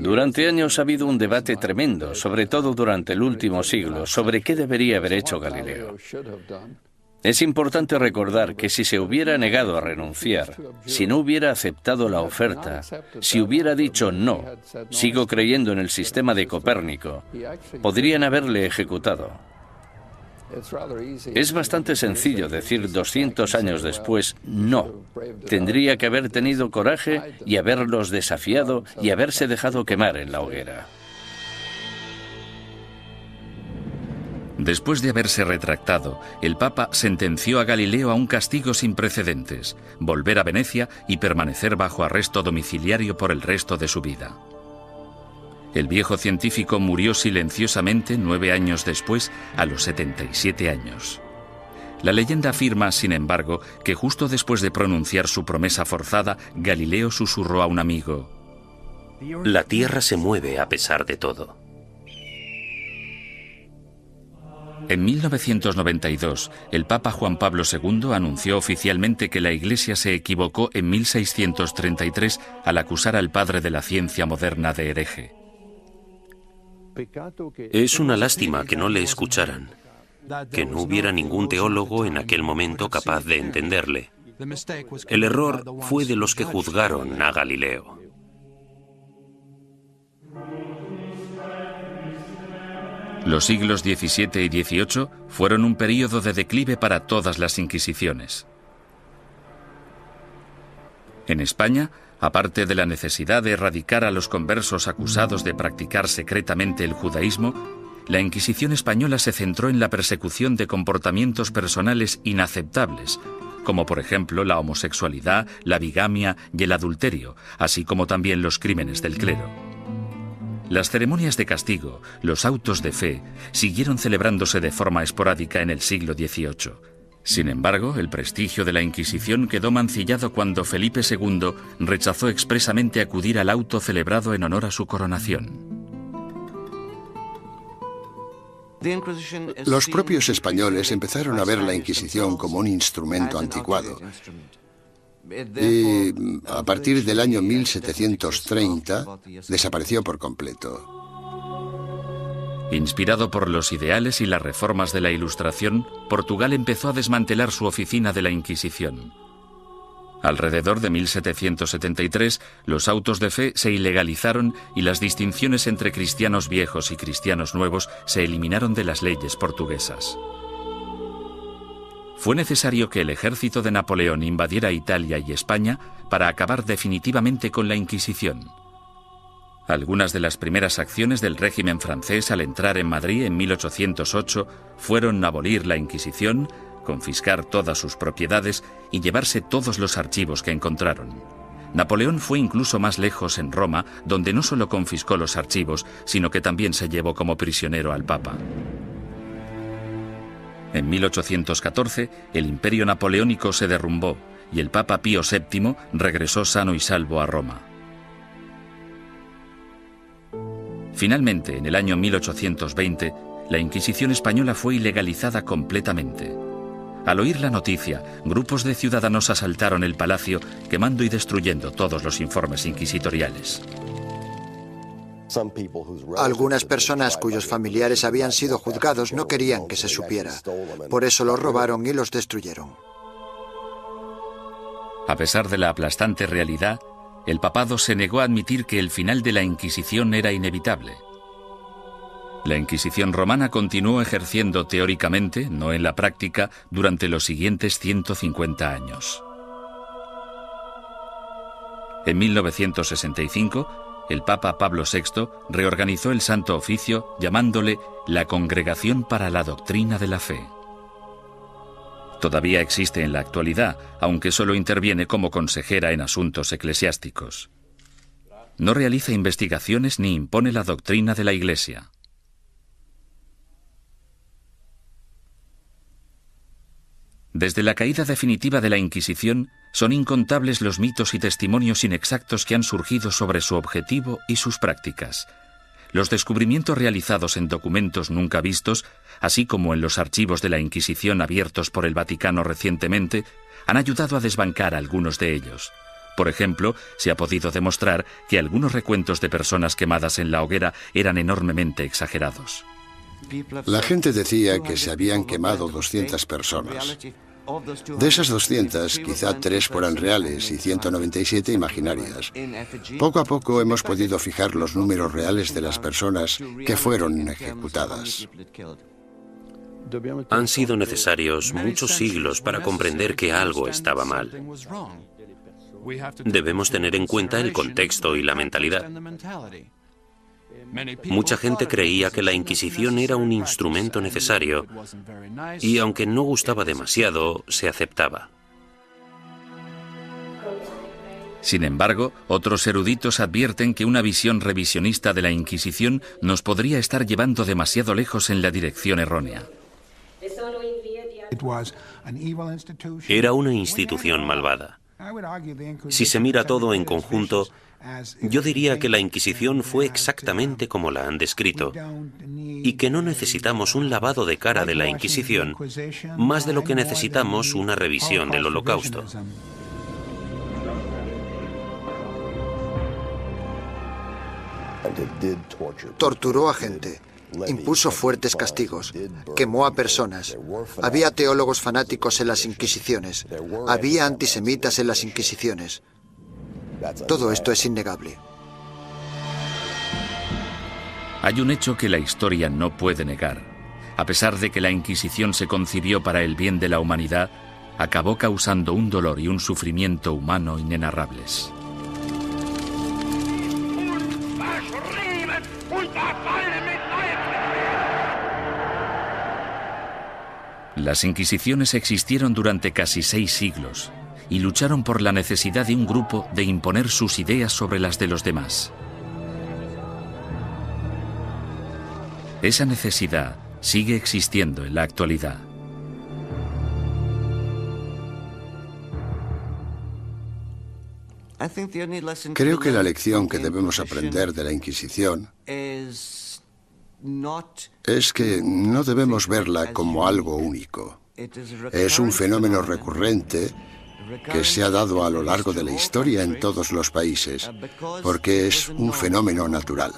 Durante años ha habido un debate tremendo, sobre todo durante el último siglo, sobre qué debería haber hecho Galileo. Es importante recordar que si se hubiera negado a renunciar, si no hubiera aceptado la oferta, si hubiera dicho no, sigo creyendo en el sistema de Copérnico, podrían haberle ejecutado. Es bastante sencillo decir 200 años después no. Tendría que haber tenido coraje y haberlos desafiado y haberse dejado quemar en la hoguera. Después de haberse retractado, el Papa sentenció a Galileo a un castigo sin precedentes, volver a Venecia y permanecer bajo arresto domiciliario por el resto de su vida. El viejo científico murió silenciosamente 9 años después, a los 77 años. La leyenda afirma, sin embargo, que justo después de pronunciar su promesa forzada, Galileo susurró a un amigo: La Tierra se mueve a pesar de todo. En 1992, el Papa Juan Pablo II anunció oficialmente que la Iglesia se equivocó en 1633 al acusar al padre de la ciencia moderna de hereje. Es una lástima que no le escucharan, que no hubiera ningún teólogo en aquel momento capaz de entenderle. El error fue de los que juzgaron a Galileo. Los siglos XVII y XVIII fueron un período de declive para todas las inquisiciones. En España, aparte de la necesidad de erradicar a los conversos acusados de practicar secretamente el judaísmo, la Inquisición española se centró en la persecución de comportamientos personales inaceptables, como por ejemplo la homosexualidad, la bigamia y el adulterio, así como también los crímenes del clero. Las ceremonias de castigo, los autos de fe, siguieron celebrándose de forma esporádica en el siglo XVIII. Sin embargo, el prestigio de la Inquisición quedó mancillado cuando Felipe II rechazó expresamente acudir al auto celebrado en honor a su coronación. Los propios españoles empezaron a ver la Inquisición como un instrumento anticuado. Y a partir del año 1730 desapareció por completo. Inspirado por los ideales y las reformas de la Ilustración, Portugal empezó a desmantelar su oficina de la Inquisición. Alrededor de 1773, los autos de fe se ilegalizaron y las distinciones entre cristianos viejos y cristianos nuevos se eliminaron de las leyes portuguesas. Fue necesario que el ejército de Napoleón invadiera Italia y España para acabar definitivamente con la Inquisición. Algunas de las primeras acciones del régimen francés al entrar en Madrid en 1808 fueron abolir la Inquisición, confiscar todas sus propiedades y llevarse todos los archivos que encontraron. Napoleón fue incluso más lejos en Roma, donde no solo confiscó los archivos, sino que también se llevó como prisionero al Papa. En 1814, el imperio napoleónico se derrumbó y el Papa Pío VII regresó sano y salvo a Roma. Finalmente, en el año 1820, la Inquisición española fue ilegalizada completamente. Al oír la noticia, grupos de ciudadanos asaltaron el palacio, quemando y destruyendo todos los informes inquisitoriales. Algunas personas cuyos familiares habían sido juzgados no querían que se supiera. Por eso los robaron y los destruyeron. A pesar de la aplastante realidad, el papado se negó a admitir que el final de la Inquisición era inevitable. La Inquisición romana continuó ejerciendo teóricamente, no en la práctica, durante los siguientes 150 años. En 1965, el Papa Pablo VI reorganizó el Santo Oficio llamándole la Congregación para la Doctrina de la Fe. Todavía existe en la actualidad, aunque solo interviene como consejera en asuntos eclesiásticos. No realiza investigaciones ni impone la doctrina de la Iglesia. Desde la caída definitiva de la Inquisición, son incontables los mitos y testimonios inexactos que han surgido sobre su objetivo y sus prácticas. Los descubrimientos realizados en documentos nunca vistos, así como en los archivos de la Inquisición abiertos por el Vaticano recientemente, han ayudado a desbancar algunos de ellos. Por ejemplo, se ha podido demostrar que algunos recuentos de personas quemadas en la hoguera eran enormemente exagerados. La gente decía que se habían quemado 200 personas. De esas 200, quizá 3 fueran reales y 197 imaginarias. Poco a poco hemos podido fijar los números reales de las personas que fueron ejecutadas. Han sido necesarios muchos siglos para comprender que algo estaba mal. Debemos tener en cuenta el contexto y la mentalidad. Mucha gente creía que la Inquisición era un instrumento necesario y, aunque no gustaba demasiado, se aceptaba. Sin embargo, otros eruditos advierten que una visión revisionista de la Inquisición nos podría estar llevando demasiado lejos en la dirección errónea. Era una institución malvada. Si se mira todo en conjunto, yo diría que la Inquisición fue exactamente como la han descrito y que no necesitamos un lavado de cara de la Inquisición más de lo que necesitamos una revisión del Holocausto. Torturó a gente, impuso fuertes castigos, quemó a personas. Había teólogos fanáticos en las Inquisiciones, había antisemitas en las Inquisiciones. Todo esto es innegable. Hay un hecho que la historia no puede negar. A pesar de que la Inquisición se concibió para el bien de la humanidad, acabó causando un dolor y un sufrimiento humano inenarrables. Las Inquisiciones existieron durante casi 6 siglos y lucharon por la necesidad de un grupo de imponer sus ideas sobre las de los demás. Esa necesidad sigue existiendo en la actualidad. Creo que la lección que debemos aprender de la Inquisición es que no debemos verla como algo único. Es un fenómeno recurrente que se ha dado a lo largo de la historia en todos los países, porque es un fenómeno natural.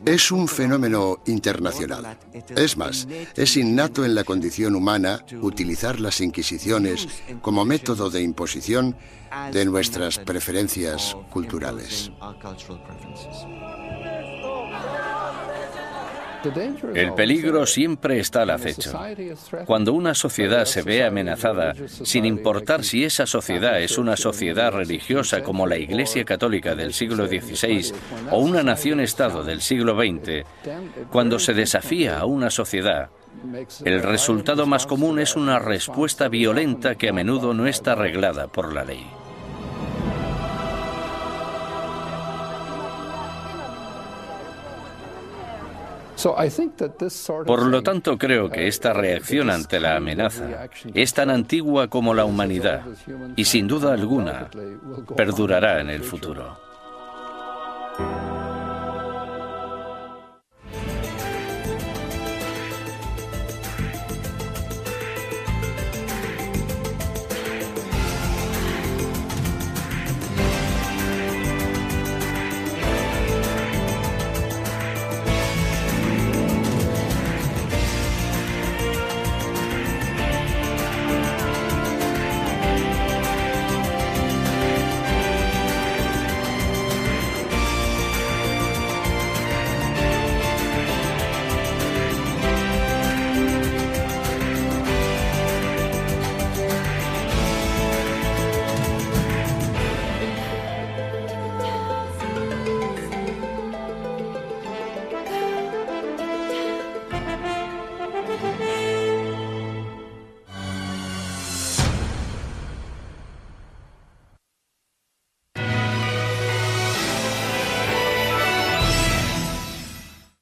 Es un fenómeno internacional. Es más, es innato en la condición humana utilizar las inquisiciones como método de imposición de nuestras preferencias culturales. El peligro siempre está al acecho. Cuando una sociedad se ve amenazada, sin importar si esa sociedad es una sociedad religiosa como la Iglesia Católica del siglo XVI o una nación-estado del siglo XX, cuando se desafía a una sociedad, el resultado más común es una respuesta violenta que a menudo no está reglada por la ley. Por lo tanto, creo que esta reacción ante la amenaza es tan antigua como la humanidad y, sin duda alguna, perdurará en el futuro.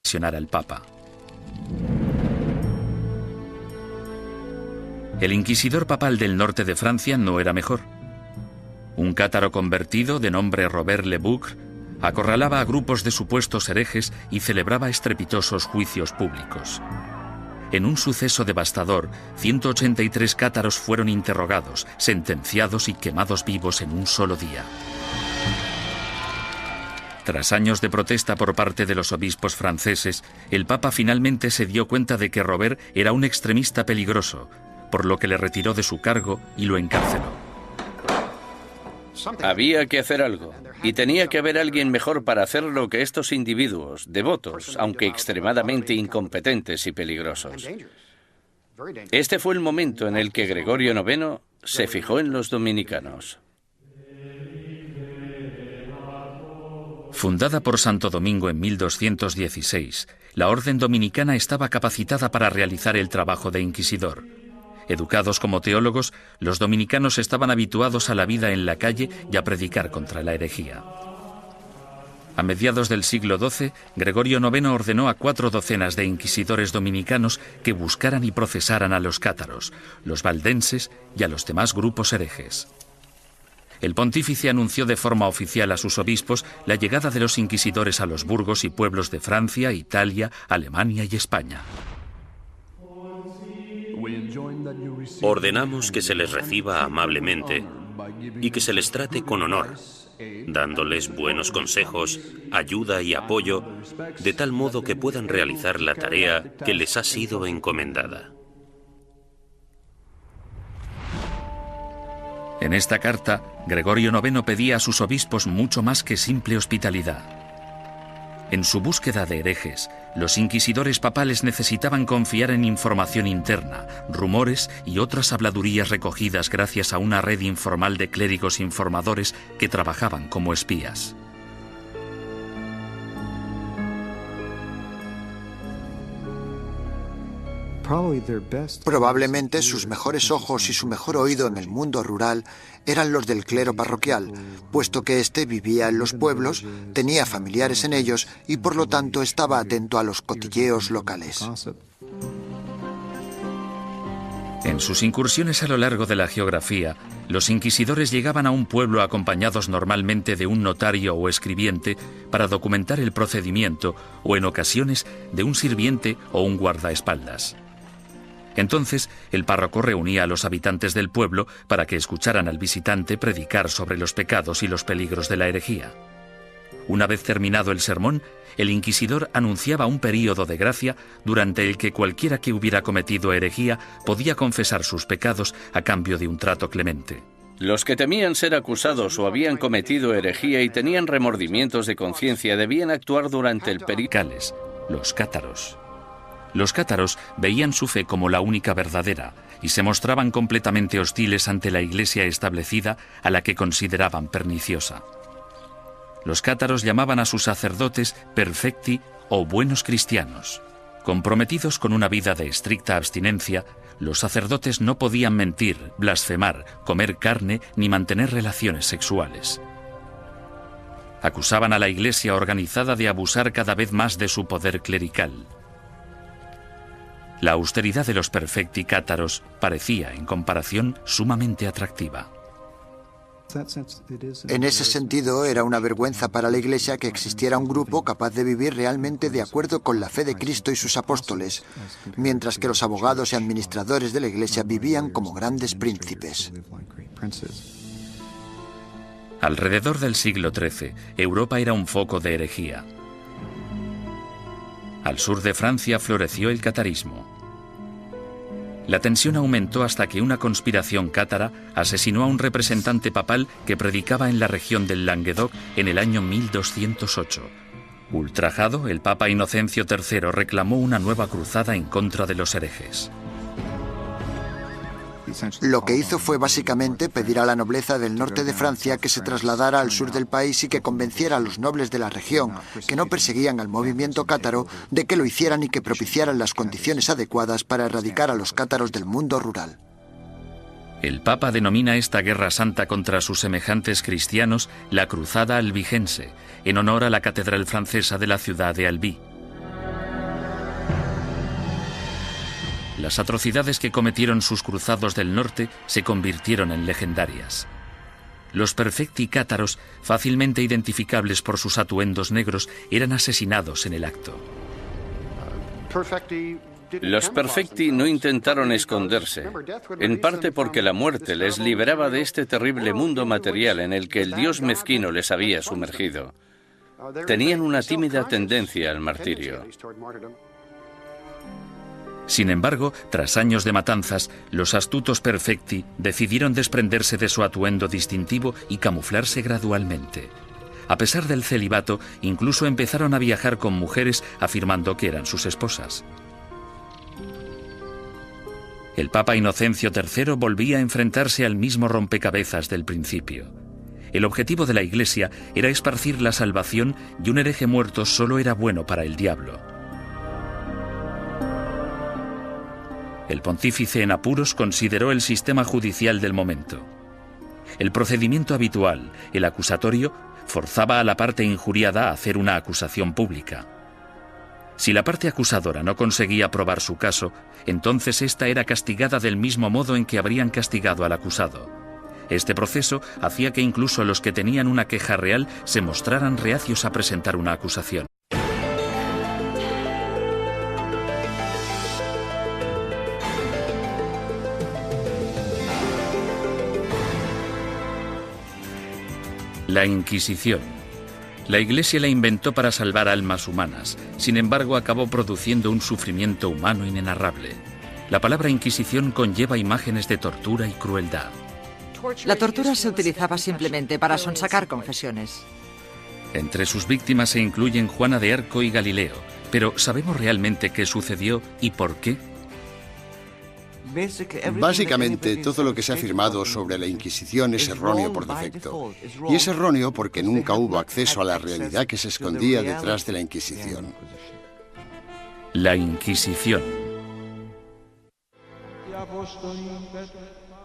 anexionar al Papa. El inquisidor papal del norte de Francia no era mejor. Un cátaro convertido de nombre Robert Le Boucq acorralaba a grupos de supuestos herejes y celebraba estrepitosos juicios públicos. En un suceso devastador, 183 cátaros fueron interrogados, sentenciados y quemados vivos en un solo día. Tras años de protesta por parte de los obispos franceses, el Papa finalmente se dio cuenta de que Robert era un extremista peligroso, por lo que le retiró de su cargo y lo encarceló. Había que hacer algo, y tenía que haber alguien mejor para hacerlo que estos individuos, devotos, aunque extremadamente incompetentes y peligrosos. Este fue el momento en el que Gregorio IX se fijó en los dominicanos. Fundada por Santo Domingo en 1216, la orden dominicana estaba capacitada para realizar el trabajo de inquisidor. Educados como teólogos, los dominicanos estaban habituados a la vida en la calle y a predicar contra la herejía. A mediados del siglo XII, Gregorio IX ordenó a 4 docenas de inquisidores dominicanos que buscaran y procesaran a los cátaros, los valdenses y a los demás grupos herejes. El pontífice anunció de forma oficial a sus obispos la llegada de los inquisidores a los burgos y pueblos de Francia, Italia, Alemania y España. Ordenamos que se les reciba amablemente y que se les trate con honor, dándoles buenos consejos, ayuda y apoyo, de tal modo que puedan realizar la tarea que les ha sido encomendada. En esta carta, Gregorio IX pedía a sus obispos mucho más que simple hospitalidad. En su búsqueda de herejes, los inquisidores papales necesitaban confiar en información interna, rumores y otras habladurías recogidas gracias a una red informal de clérigos informadores que trabajaban como espías. Probablemente sus mejores ojos y su mejor oído en el mundo rural eran los del clero parroquial, puesto que éste vivía en los pueblos, tenía familiares en ellos y por lo tanto estaba atento a los cotilleos locales. En sus incursiones a lo largo de la geografía, los inquisidores llegaban a un pueblo acompañados normalmente de un notario o escribiente para documentar el procedimiento o, en ocasiones, de un sirviente o un guardaespaldas. Entonces, el párroco reunía a los habitantes del pueblo para que escucharan al visitante predicar sobre los pecados y los peligros de la herejía. Una vez terminado el sermón, el inquisidor anunciaba un período de gracia durante el que cualquiera que hubiera cometido herejía podía confesar sus pecados a cambio de un trato clemente. Los que temían ser acusados o habían cometido herejía y tenían remordimientos de conciencia debían actuar durante el período. Los cátaros. Los cátaros veían su fe como la única verdadera y se mostraban completamente hostiles ante la iglesia establecida a la que consideraban perniciosa. Los cátaros llamaban a sus sacerdotes perfecti o buenos cristianos. Comprometidos con una vida de estricta abstinencia, los sacerdotes no podían mentir, blasfemar, comer carne ni mantener relaciones sexuales. Acusaban a la iglesia organizada de abusar cada vez más de su poder clerical. La austeridad de los perfecti cátaros parecía, en comparación, sumamente atractiva. En ese sentido, era una vergüenza para la Iglesia que existiera un grupo capaz de vivir realmente de acuerdo con la fe de Cristo y sus apóstoles, mientras que los abogados y administradores de la Iglesia vivían como grandes príncipes. Alrededor del siglo XIII, Europa era un foco de herejía. Al sur de Francia floreció el catarismo. La tensión aumentó hasta que una conspiración cátara asesinó a un representante papal que predicaba en la región del Languedoc en el año 1208. Ultrajado, el Papa Inocencio III reclamó una nueva cruzada en contra de los herejes. Lo que hizo fue básicamente pedir a la nobleza del norte de Francia que se trasladara al sur del país y que convenciera a los nobles de la región, que no perseguían al movimiento cátaro, de que lo hicieran y que propiciaran las condiciones adecuadas para erradicar a los cátaros del mundo rural. El Papa denomina esta guerra santa contra sus semejantes cristianos la Cruzada Albigense, en honor a la catedral francesa de la ciudad de Albi. Las atrocidades que cometieron sus cruzados del norte se convirtieron en legendarias. Los perfecti cátaros, fácilmente identificables por sus atuendos negros, eran asesinados en el acto. Los perfecti no intentaron esconderse, en parte porque la muerte les liberaba de este terrible mundo material en el que el dios mezquino les había sumergido. Tenían una tímida tendencia al martirio. Sin embargo, tras años de matanzas, los astutos perfecti decidieron desprenderse de su atuendo distintivo y camuflarse gradualmente. A pesar del celibato, incluso empezaron a viajar con mujeres afirmando que eran sus esposas. El Papa Inocencio III volvía a enfrentarse al mismo rompecabezas del principio. El objetivo de la Iglesia era esparcir la salvación y un hereje muerto solo era bueno para el diablo. El pontífice en apuros consideró el sistema judicial del momento. El procedimiento habitual, el acusatorio, forzaba a la parte injuriada a hacer una acusación pública. Si la parte acusadora no conseguía probar su caso, entonces ésta era castigada del mismo modo en que habrían castigado al acusado. Este proceso hacía que incluso los que tenían una queja real se mostraran reacios a presentar una acusación. La Inquisición. La Iglesia la inventó para salvar almas humanas, sin embargo acabó produciendo un sufrimiento humano inenarrable. La palabra Inquisición conlleva imágenes de tortura y crueldad. La tortura se utilizaba simplemente para sonsacar confesiones. Entre sus víctimas se incluyen Juana de Arco y Galileo, pero ¿sabemos realmente qué sucedió y por qué? Básicamente, todo lo que se ha afirmado sobre la Inquisición es erróneo por defecto. Y es erróneo porque nunca hubo acceso a la realidad que se escondía detrás de la Inquisición. La Inquisición.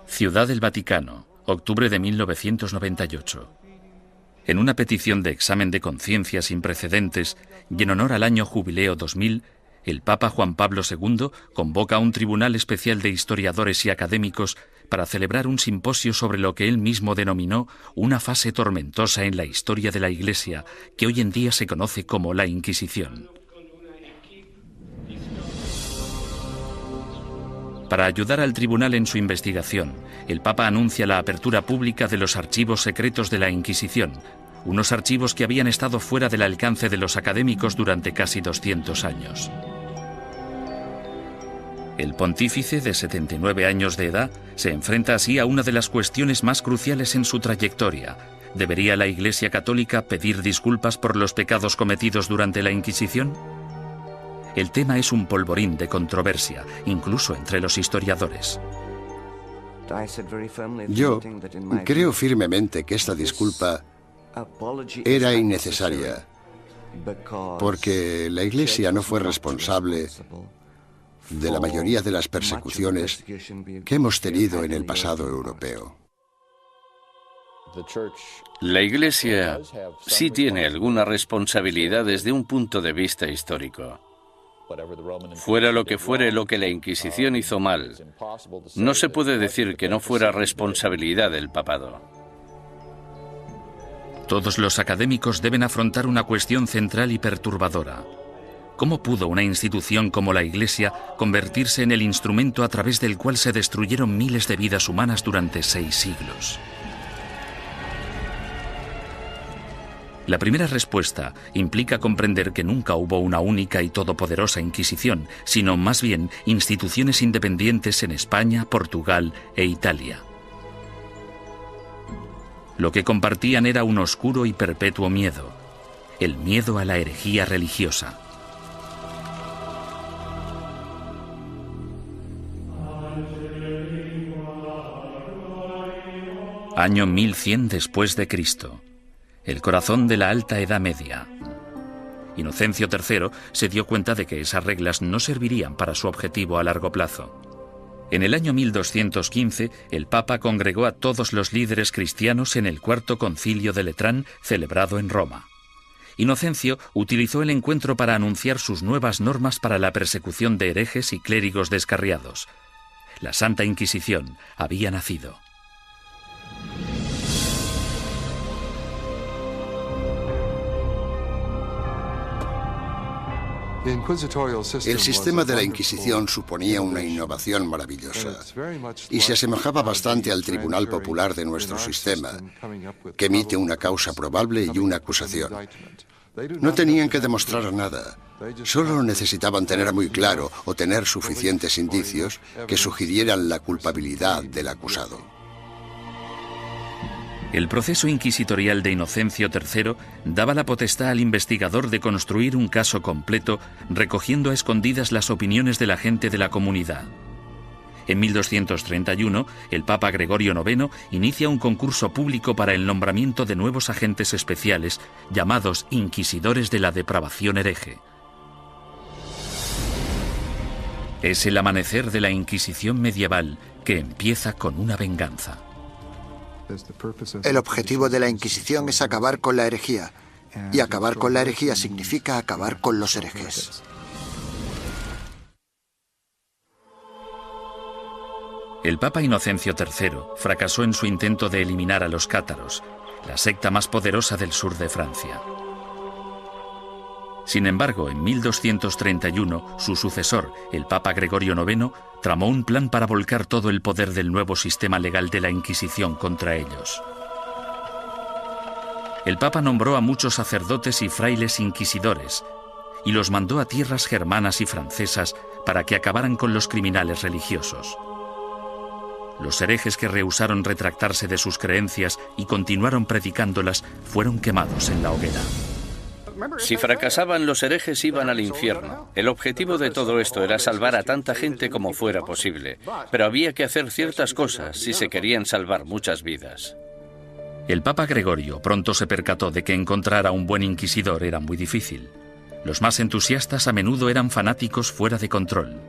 Ciudad del Vaticano, octubre de 1998. En una petición de examen de conciencia sin precedentes y en honor al año jubileo 2000, el Papa Juan Pablo II convoca a un tribunal especial de historiadores y académicos para celebrar un simposio sobre lo que él mismo denominó una fase tormentosa en la historia de la Iglesia, que hoy en día se conoce como la Inquisición. Para ayudar al tribunal en su investigación, el Papa anuncia la apertura pública de los archivos secretos de la Inquisición, unos archivos que habían estado fuera del alcance de los académicos durante casi 200 años. El pontífice, de 79 años de edad, se enfrenta así a una de las cuestiones más cruciales en su trayectoria. ¿Debería la Iglesia Católica pedir disculpas por los pecados cometidos durante la Inquisición? El tema es un polvorín de controversia, incluso entre los historiadores. Yo creo firmemente que esta disculpa era innecesaria, porque la Iglesia no fue responsable de la mayoría de las persecuciones que hemos tenido en el pasado europeo. La Iglesia sí tiene alguna responsabilidad desde un punto de vista histórico. Fuera lo que fuere lo que la Inquisición hizo mal, no se puede decir que no fuera responsabilidad del papado. Todos los académicos deben afrontar una cuestión central y perturbadora. ¿Cómo pudo una institución como la Iglesia convertirse en el instrumento a través del cual se destruyeron miles de vidas humanas durante 6 siglos? La primera respuesta implica comprender que nunca hubo una única y todopoderosa Inquisición, sino más bien instituciones independientes en España, Portugal e Italia. Lo que compartían era un oscuro y perpetuo miedo, el miedo a la herejía religiosa. Año 1100 después de Cristo. El corazón de la Alta Edad Media. Inocencio III se dio cuenta de que esas reglas no servirían para su objetivo a largo plazo. En el año 1215, el Papa congregó a todos los líderes cristianos en el Cuarto Concilio de Letrán, celebrado en Roma. Inocencio utilizó el encuentro para anunciar sus nuevas normas para la persecución de herejes y clérigos descarriados. La Santa Inquisición había nacido. El sistema de la Inquisición suponía una innovación maravillosa y se asemejaba bastante al Tribunal Popular de nuestro sistema, que emite una causa probable y una acusación. No tenían que demostrar nada, solo necesitaban tener muy claro o tener suficientes indicios que sugirieran la culpabilidad del acusado. El proceso inquisitorial de Inocencio III daba la potestad al investigador de construir un caso completo, recogiendo a escondidas las opiniones de la gente de la comunidad. En 1231, el Papa Gregorio IX inicia un concurso público para el nombramiento de nuevos agentes especiales, llamados inquisidores de la depravación hereje. Es el amanecer de la Inquisición medieval, que empieza con una venganza. El objetivo de la Inquisición es acabar con la herejía, y acabar con la herejía significa acabar con los herejes. El Papa Inocencio III fracasó en su intento de eliminar a los cátaros, la secta más poderosa del sur de Francia. Sin embargo, en 1231, su sucesor, el Papa Gregorio IX, tramó un plan para volcar todo el poder del nuevo sistema legal de la Inquisición contra ellos. El Papa nombró a muchos sacerdotes y frailes inquisidores y los mandó a tierras germanas y francesas para que acabaran con los criminales religiosos. Los herejes que rehusaron retractarse de sus creencias y continuaron predicándolas fueron quemados en la hoguera. Si fracasaban, los herejes iban al infierno. El objetivo de todo esto era salvar a tanta gente como fuera posible, pero había que hacer ciertas cosas si se querían salvar muchas vidas. El Papa Gregorio pronto se percató de que encontrar a un buen inquisidor era muy difícil. Los más entusiastas a menudo eran fanáticos fuera de control.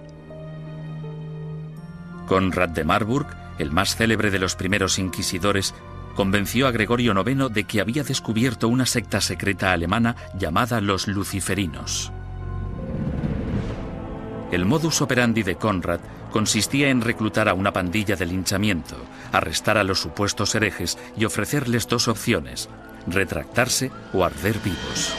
Conrad de Marburg, el más célebre de los primeros inquisidores, convenció a Gregorio IX de que había descubierto una secta secreta alemana llamada los luciferinos. El modus operandi de Conrad consistía en reclutar a una pandilla de linchamiento, arrestar a los supuestos herejes y ofrecerles dos opciones: retractarse o arder vivos.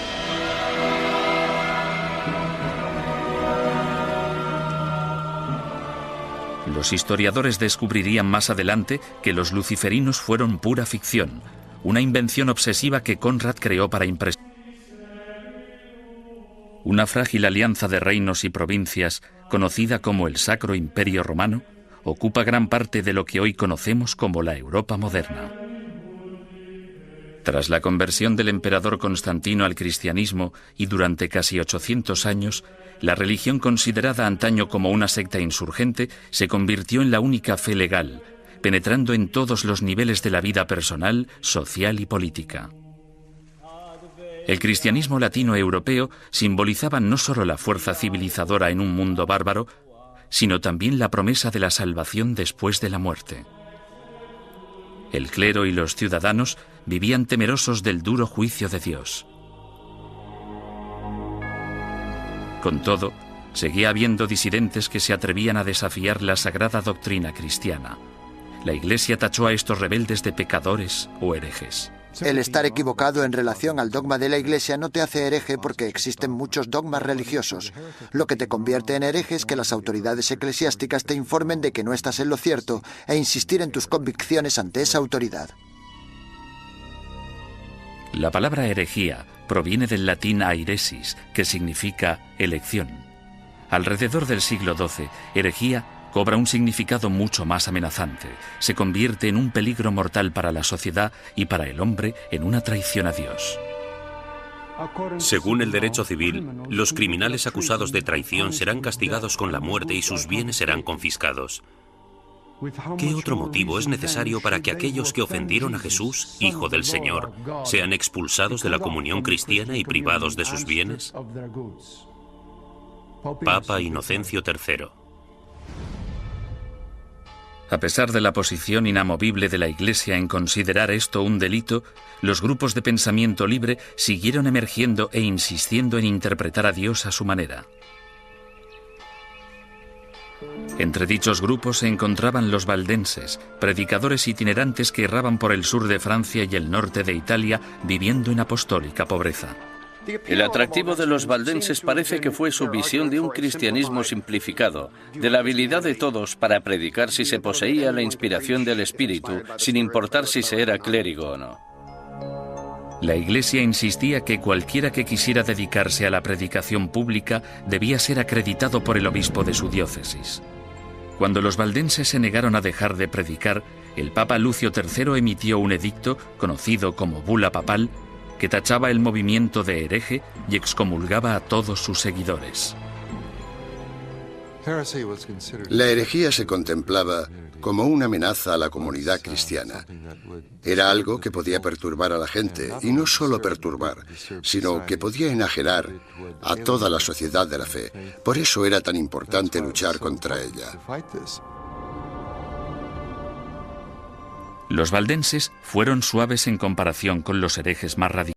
Los historiadores descubrirían más adelante que los luciferinos fueron pura ficción, una invención obsesiva que Conrad creó para impresionar. Una frágil alianza de reinos y provincias, conocida como el Sacro Imperio Romano, ocupa gran parte de lo que hoy conocemos como la Europa moderna. Tras la conversión del emperador Constantino al cristianismo y durante casi 800 años, la religión considerada antaño como una secta insurgente se convirtió en la única fe legal, penetrando en todos los niveles de la vida personal, social y política. El cristianismo latino-europeo simbolizaba no solo la fuerza civilizadora en un mundo bárbaro, sino también la promesa de la salvación después de la muerte. El clero y los ciudadanos vivían temerosos del duro juicio de Dios. Con todo, seguía habiendo disidentes que se atrevían a desafiar la sagrada doctrina cristiana. La Iglesia tachó a estos rebeldes de pecadores o herejes. El estar equivocado en relación al dogma de la Iglesia no te hace hereje porque existen muchos dogmas religiosos. Lo que te convierte en hereje es que las autoridades eclesiásticas te informen de que no estás en lo cierto e insistir en tus convicciones ante esa autoridad. La palabra herejía proviene del latín airesis, que significa elección. Alrededor del siglo XII, herejía cobra un significado mucho más amenazante. Se convierte en un peligro mortal para la sociedad y para el hombre en una traición a Dios. Según el derecho civil, los criminales acusados de traición serán castigados con la muerte y sus bienes serán confiscados. ¿Qué otro motivo es necesario para que aquellos que ofendieron a Jesús, Hijo del Señor, sean expulsados de la comunión cristiana y privados de sus bienes? Papa Inocencio III. A pesar de la posición inamovible de la Iglesia en considerar esto un delito, los grupos de pensamiento libre siguieron emergiendo e insistiendo en interpretar a Dios a su manera. Entre dichos grupos se encontraban los valdenses, predicadores itinerantes que erraban por el sur de Francia y el norte de Italia, viviendo en apostólica pobreza. El atractivo de los valdenses parece que fue su visión de un cristianismo simplificado, de la habilidad de todos para predicar si se poseía la inspiración del Espíritu, sin importar si se era clérigo o no. La Iglesia insistía que cualquiera que quisiera dedicarse a la predicación pública debía ser acreditado por el obispo de su diócesis. Cuando los valdenses se negaron a dejar de predicar, el Papa Lucio III emitió un edicto, conocido como Bula Papal, que tachaba el movimiento de hereje y excomulgaba a todos sus seguidores. La herejía se contemplaba como una amenaza a la comunidad cristiana. Era algo que podía perturbar a la gente, y no solo perturbar, sino que podía enajenar a toda la sociedad de la fe. Por eso era tan importante luchar contra ella. Los valdenses fueron suaves en comparación con los herejes más radicales.